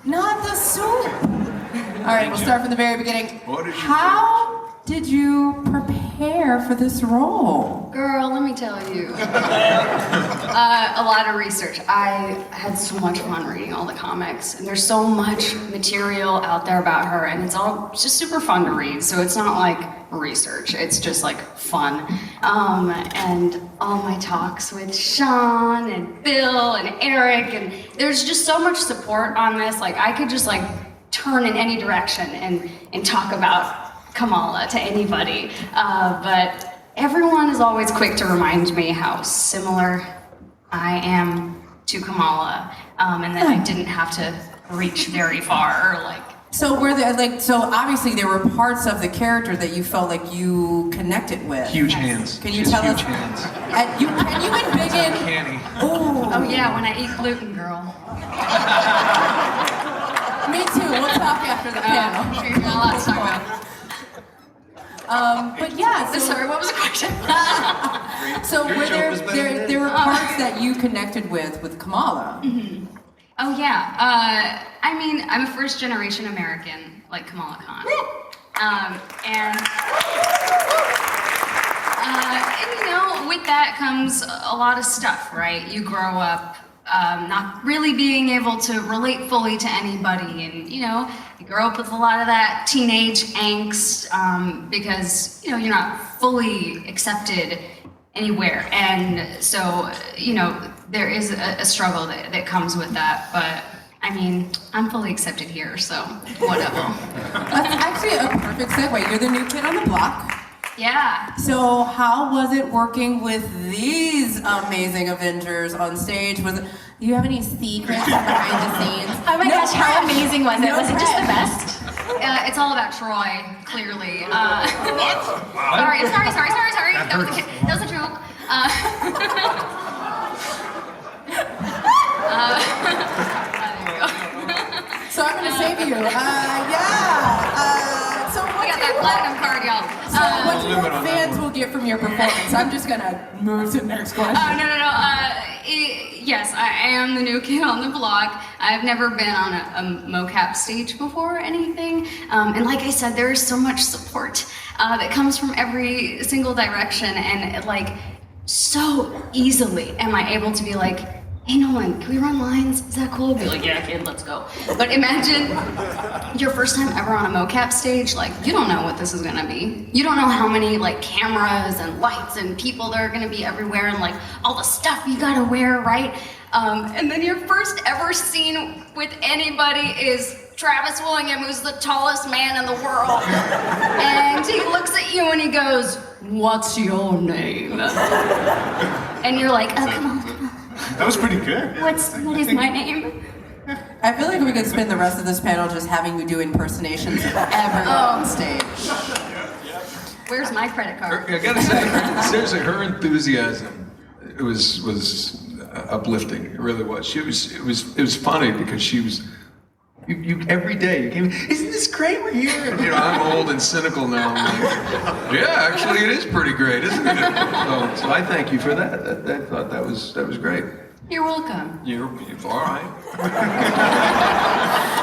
Not the soup. All right, we'll start from the very beginning. What did you How did you prepare for this role? Girl, let me tell you. A lot of research. I had so much fun reading all the comics, and there's so much material out there about her, and it's just super fun to read. So it's not like research; it's just like fun. And all my talks with Sean and Bill and Eric, and there's just so much support on this. Like I could just like turn in any direction and talk about Kamala to anybody, but everyone is always quick to remind me how similar I am to Kamala, and that I didn't have to reach very far. So were there so obviously there were parts of the character that you felt like you connected with. Huge hands. Can you She's tell huge us? hands. Can you envision? Canny. Oh yeah, when I eat gluten, girl. Me too. We'll talk after the panel. Sure, you've got a lot to talk about. But yeah, so sorry, what was the question? So were there were parts that you connected with Kamala? Mm-hmm. Oh yeah. I mean, I'm a first generation American, like Kamala Khan. And with that comes a lot of stuff, right? You grow up not really being able to relate fully to anybody, and you grow up with a lot of that teenage angst because you're not fully accepted anywhere, and so there is a struggle that comes with that. But I mean, I'm fully accepted here, so whatever. That's actually a perfect segue. You're the new kid on the block. Yeah. So how was it working with these amazing Avengers on stage? Do you have any secrets behind the scenes? Oh my gosh, how amazing was it? No Was it just the prep. best? It's all about Troy, clearly. What? Sorry. That was a joke. So I'm going to say to you, so We got that platinum card, y'all. what do you hope fans will get from your performance? I'm just going to move to the next question. No. Yes, I am the new kid on the block. I've never been on a mocap stage before or anything. And like I said, there is so much support that comes from every single direction. And like, so easily am I able to be like, hey Nolan, can we run lines? Is that cool? Be like, yeah, kid, let's go. But imagine your first time ever on a mocap stage, like, you don't know what this is gonna be. You don't know how many like cameras and lights and people there are gonna be everywhere and like all the stuff you gotta wear, right? And then your first ever scene with anybody is Travis Willingham, who's the tallest man in the world. And he looks at you and he goes, what's your name? And you're like, oh, come on. That was pretty good. What is my name? I feel like we could spend the rest of this panel just having you do impersonations of everyone on stage. Where's my credit card? I gotta say, seriously, her enthusiasm was uplifting. It really was. It was funny because she was. You every day you came. Isn't this great? We're here. And, I'm old and cynical now. I'm like, yeah, actually, it is pretty great, isn't it? So I thank you for that. I thought that was great. You're welcome. You're all right.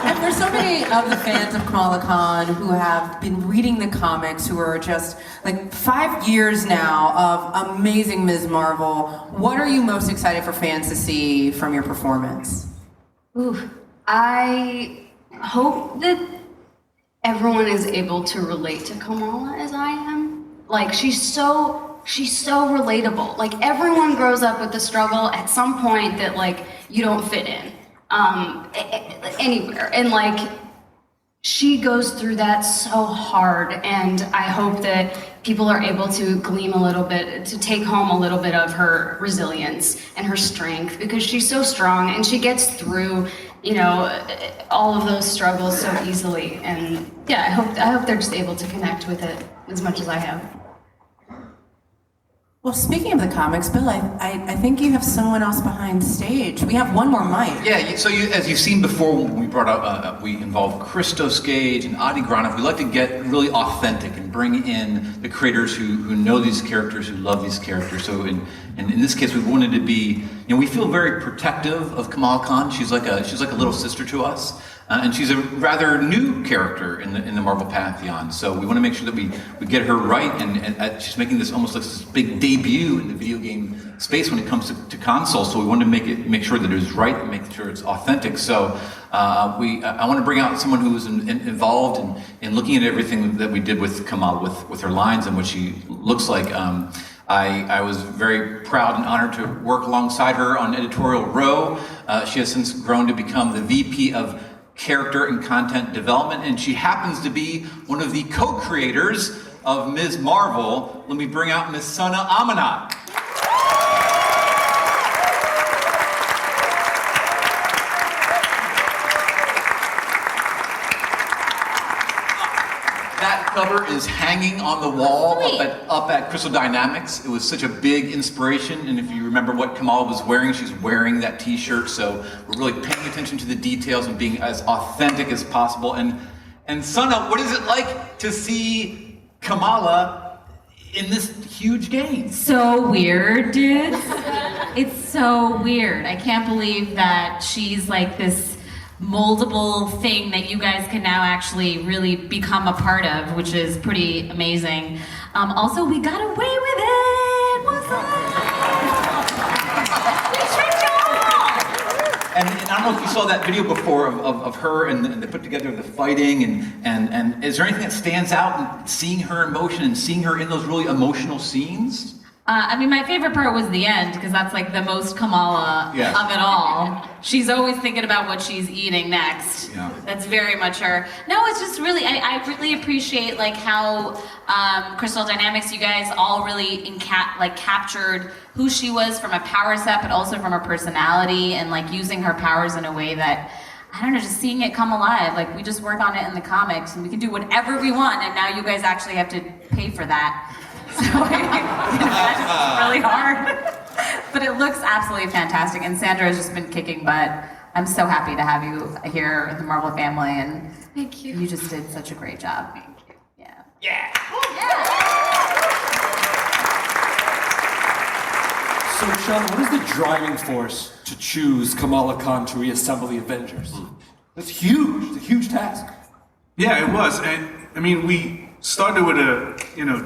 And for so many of the fans of Kamala Khan who have been reading the comics, who are just like 5 years now of amazing Ms. Marvel, what are you most excited for fans to see from your performance? Ooh, I hope that everyone is able to relate to Kamala as I am. Like, she's so relatable. Like, everyone grows up with the struggle at some point that like you don't fit in anywhere, and like she goes through that so hard, and I hope that people are able to glean a little bit, to take home a little bit of her resilience and her strength, because she's so strong and she gets through all of those struggles so easily. And yeah, I hope they're just able to connect with it as much as I have. Well, speaking of the comics, Bill, I think you have someone else behind stage. We have one more mic. Yeah, so as you've seen before, when we brought up, we involved Christos Gage and Adi Granov. We like to get really authentic and bring in the creators who know these characters, who love these characters. So in this case, we wanted to be, we feel very protective of Kamala Khan. She's like a little sister to us. And she's a rather new character in the Marvel Pantheon, so we want to make sure that we get her right, and she's making this almost like this big debut in the video game space when it comes to consoles. So we want to make sure that it is right and make sure it's authentic. So I want to bring out someone who was involved in looking at everything that we did with Kamala, with her lines and what she looks like. I was very proud and honored to work alongside her on editorial row. She has since grown to become the VP of Character and Content Development, and she happens to be one of the co-creators of Ms. Marvel. Let me bring out Ms. Sana Amanat. That cover is hanging on the wall up at Crystal Dynamics. It was such a big inspiration, and if you remember what Kamala was wearing, she's wearing that t-shirt, so we're really paying attention to the details and being as authentic as possible. And Sana, what is it like to see Kamala in this huge game? So weird, dude. It's so weird. I can't believe that she's like this moldable thing that you guys can now actually really become a part of, which is pretty amazing. Also, we got away with it! What's up? We tricked y'all! And I don't know if you saw that video before of her and they put together the fighting, and is there anything that stands out in seeing her in motion and seeing her in those really emotional scenes? I mean, my favorite part was the end because that's like the most Kamala of it all. She's always thinking about what she's eating next. Yeah. That's very much her. No, it's just really, I really appreciate like how Crystal Dynamics, you guys all really captured who she was from a power set, but also from her personality and like using her powers in a way that, I don't know, just seeing it come alive. Like we just work on it in the comics and we can do whatever we want, and now you guys actually have to pay for that. So it's really hard. But it looks absolutely fantastic, and Sandra has just been kicking butt. I'm so happy to have you here in the Marvel family, and thank you. You just did such a great job. Yeah. So, Sean, what is the driving force to choose Kamala Khan to reassemble the Avengers? That's huge. It's a huge task. Yeah, it was. And I mean, we started with a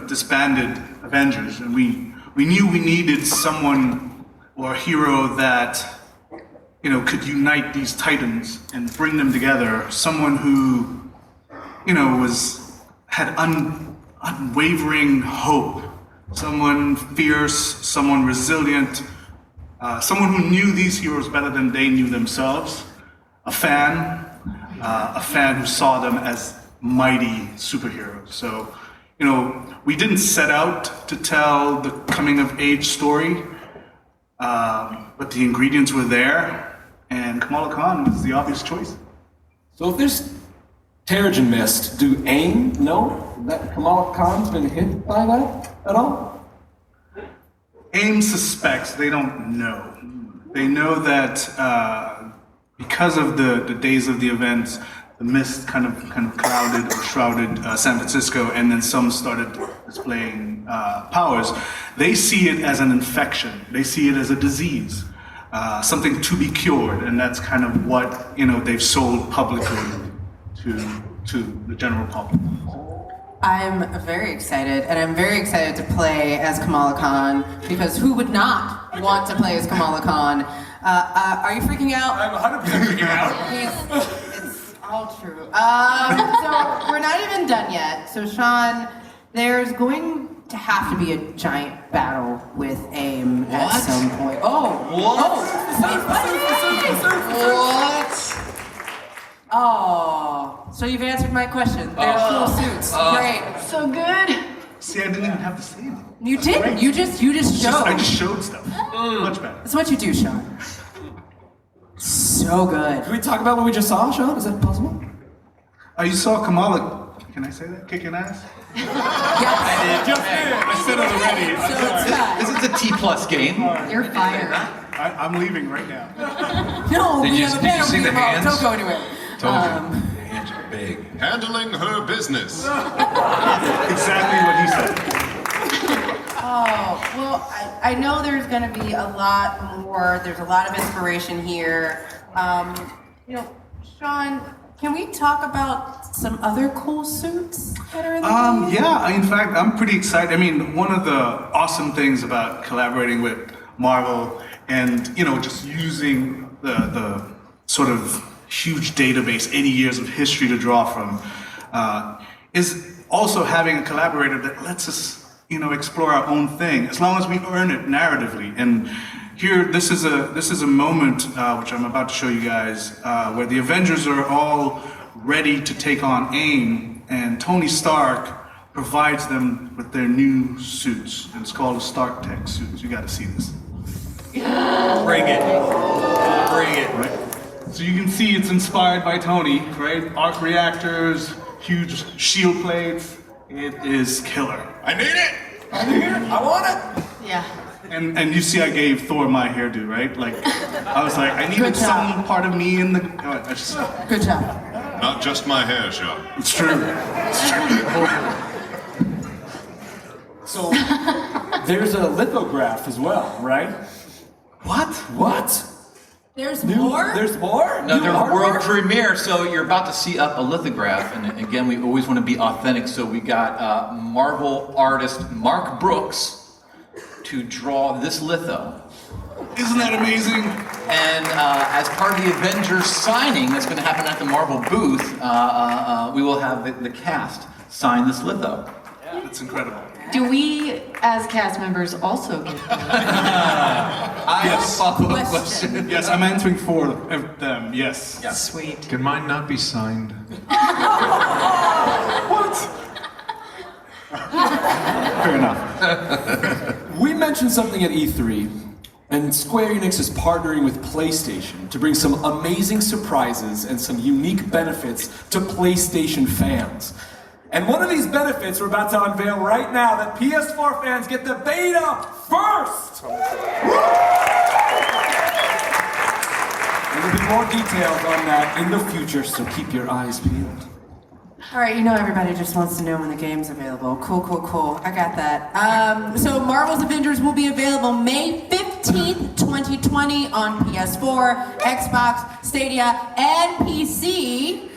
disbanded Avengers, and we knew we needed someone or a hero that could unite these Titans and bring them together. Someone who had unwavering hope. Someone fierce, someone resilient, someone who knew these heroes better than they knew themselves. A fan who saw them as mighty superheroes. So, we didn't set out to tell the coming of age story, but the ingredients were there, and Kamala Khan was the obvious choice. So if there's Terrigen Mist, do AIM know that Kamala Khan's been hit by that at all? AIM suspects, they don't know. They know that because of the days of the events, the mist kind of clouded or shrouded San Francisco, and then some started displaying powers. They see it as an infection. They see it as a disease, something to be cured, and that's kind of what they've sold publicly to the general public. I'm very excited, and I'm very excited to play as Kamala Khan, because who would not want to play as Kamala Khan? Are you freaking out? I'm 100% freaking out. It's all true. So we're not even done yet. So Sean, there's going to have to be a giant battle with AIM at some point. Oh, so you've answered my question. They're cool suits. Great. So good. See, I didn't even have to say anything. You didn't. You just showed. I just showed stuff. Much better. That's what you do, Sean. So good. Can we talk about what we just saw, Sean? Is that possible? You saw Kamala. Can I say that? Kicking ass? Yes. I said it already. This is a T+ game. You're fired. I'm leaving right now. No, Did we you- have a did you panel see the tomorrow. hands? Don't go anywhere. Told you. Hands are big. Handling her business. Exactly what he said. Oh, well, I know there's going to be a lot more. There's a lot of inspiration here. Sean, can we talk about some other cool suits that are in the game? Yeah, in fact, I'm pretty excited. I mean, one of the awesome things about collaborating with Marvel and, just using the sort of huge database, 80 years of history to draw from, is also having a collaborator that lets us, explore our own thing, as long as we earn it narratively. And here, this is a moment, which I'm about to show you guys, where the Avengers are all ready to take on AIM, and Tony Stark provides them with their new suits, and it's called a Stark Tech suits. You got to see this. Bring it. Right? So you can see it's inspired by Tony, right? Arc reactors, huge shield plates. It is killer. I need it. I want it. Yeah. And you see I gave Thor my hairdo, right? Like, I was like, I needed some part of me in the... Good job. Not just my hair, Sean. It's true. So there's a lithograph as well, right? What? There's more? There's more? Another New artwork? world premiere. So you're about to see up a lithograph, and again, we always want to be authentic. So we got Marvel artist Mark Brooks to draw this litho. Isn't that amazing? And as part of the Avengers signing that's going to happen at the Marvel booth, we will have the cast sign this litho. It's incredible. Do we, as cast members, also get that? I have a follow-up question. Yes, I'm answering for them. Yes. Sweet. Can mine not be signed? What? Fair enough. We mentioned something at E3, and Square Enix is partnering with PlayStation to bring some amazing surprises and some unique benefits to PlayStation fans. And one of these benefits we're about to unveil right now that PS4 fans get the beta first! There will be more details on that in the future, so keep your eyes peeled. All right, you know everybody just wants to know when the game's available. Cool. I got that. So Marvel's Avengers will be available May 15th, 2020 on PS4, Xbox, Stadia, and PC.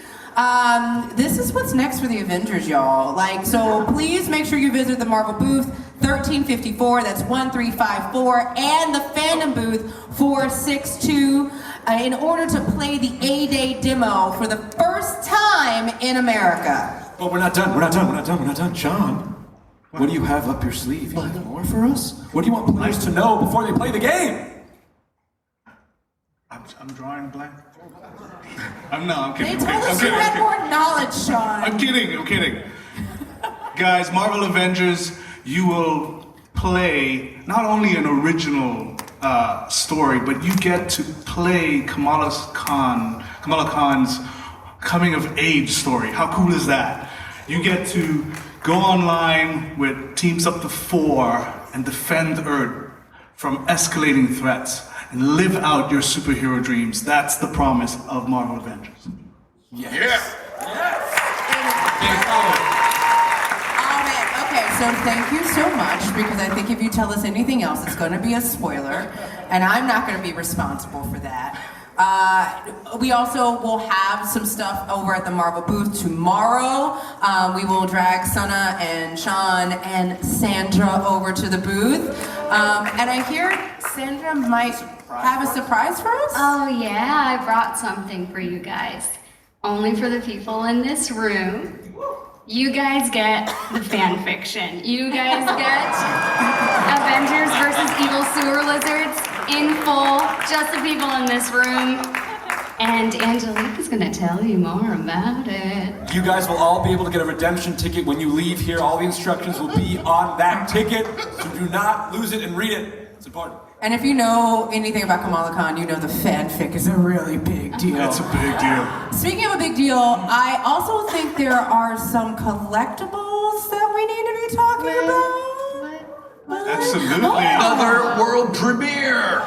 This is what's next for the Avengers, y'all. So please make sure you visit the Marvel booth 1354, that's 1354, and the fandom booth 462 in order to play the A-Day demo for the first time in America. But we're not done. Sean, what do you have up your sleeve? You have more for us? What do you want players to know before they play the game? I'm drawing blank. I'm kidding. They told us you had more knowledge, Sean. I'm kidding. Guys, Marvel Avengers, you will play not only an original story, but you get to play Kamala Khan's coming of age story. How cool is that? You get to go online with teams up to 4 and defend Earth from escalating threats and live out your superhero dreams. That's the promise of Marvel Avengers. Yes. Okay, so thank you so much, because I think if you tell us anything else, it's going to be a spoiler, and I'm not going to be responsible for that. We also will have some stuff over at the Marvel booth tomorrow. We will drag Sana and Sean and Sandra over to the booth. And I hear Sandra might have a surprise for us? Oh yeah, I brought something for you guys. Only for the people in this room. You guys get the fan fiction. You guys get Avengers versus Evil Sewer Lizards in full, just the people in this room. And Angelique is gonna tell you more about it. You guys will all be able to get a redemption ticket when you leave here. All the instructions will be on that ticket, so do not lose it and read it. It's important. And if you know anything about Kamala Khan, you know the fanfic is a really big deal. It's a big deal. Speaking of a big deal, I also think there are some collectibles that we need to be talking about. Absolutely. Another world premiere.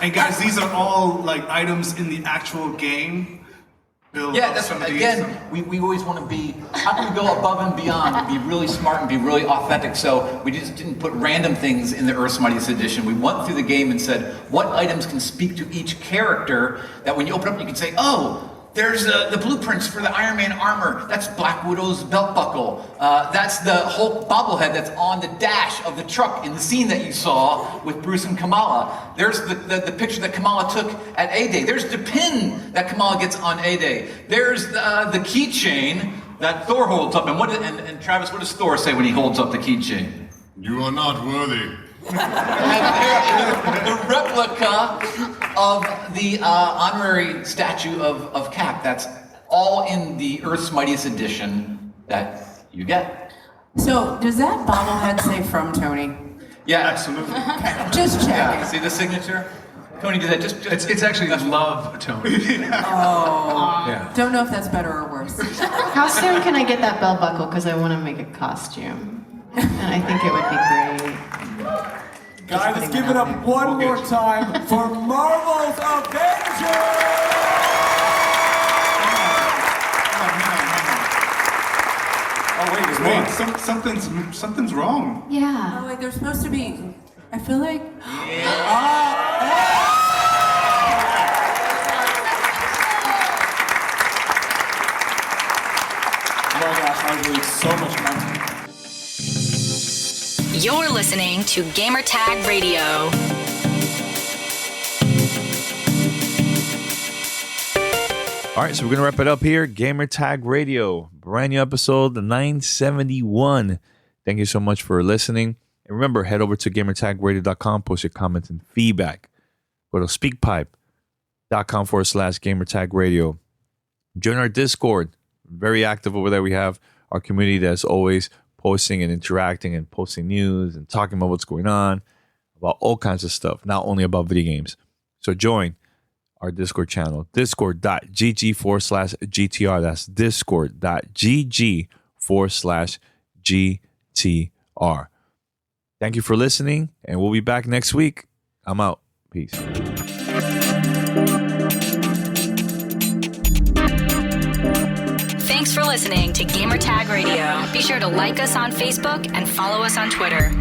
And guys, these are all items in the actual game. Yeah, that's again. We always want to be. How can we go above and beyond and be really smart and be really authentic? So we just didn't put random things in the Earth's Mightiest Edition. We went through the game and said what items can speak to each character. That when you open up, you can say, "Oh, there's the blueprints for the Iron Man armor. That's Black Widow's belt buckle. That's the Hulk bobblehead that's on the dash of the truck in the scene that you saw with Bruce and Kamala. There's the picture that Kamala took at A-Day. There's the pin that Kamala gets on A-Day. There's the keychain that Thor holds up. And Travis, what does Thor say when he holds up the keychain? You are not worthy. The replica of the honorary statue of Cap. That's all in the Earth's Mightiest Edition that you get. So, does that bobblehead say from Tony? Yeah, absolutely. Just check. Yeah, see the signature? Tony did that. Just it's actually love Tony. Oh. Yeah. Don't know if that's better or worse. How soon can I get that belt buckle? Because I want to make a costume. And I think it would be great. Guys, let's give it up one more time for Marvel's Avengers! Oh wait, there's more. Something's wrong. Yeah. Oh wait, there's supposed to be. I feel like. Oh my gosh, I really so much fun. You're listening to Gamertag Radio. All right, so we're going to wrap it up here. Gamertag Radio, brand new episode, the 971. Thank you so much for listening. And remember, head over to gamertagradio.com, post your comments and feedback. Go to speakpipe.com/gamertagradio. Join our Discord. Very active over there. We have our community that's always posting and interacting and posting news and talking about what's going on, about all kinds of stuff, not only about video games. So join our Discord channel, discord.gg/GTR. That's discord.gg/GTR. Thank you for listening, and we'll be back next week. I'm out. Peace. Thanks for listening to Gamertag Radio. Be sure to like us on Facebook and follow us on Twitter.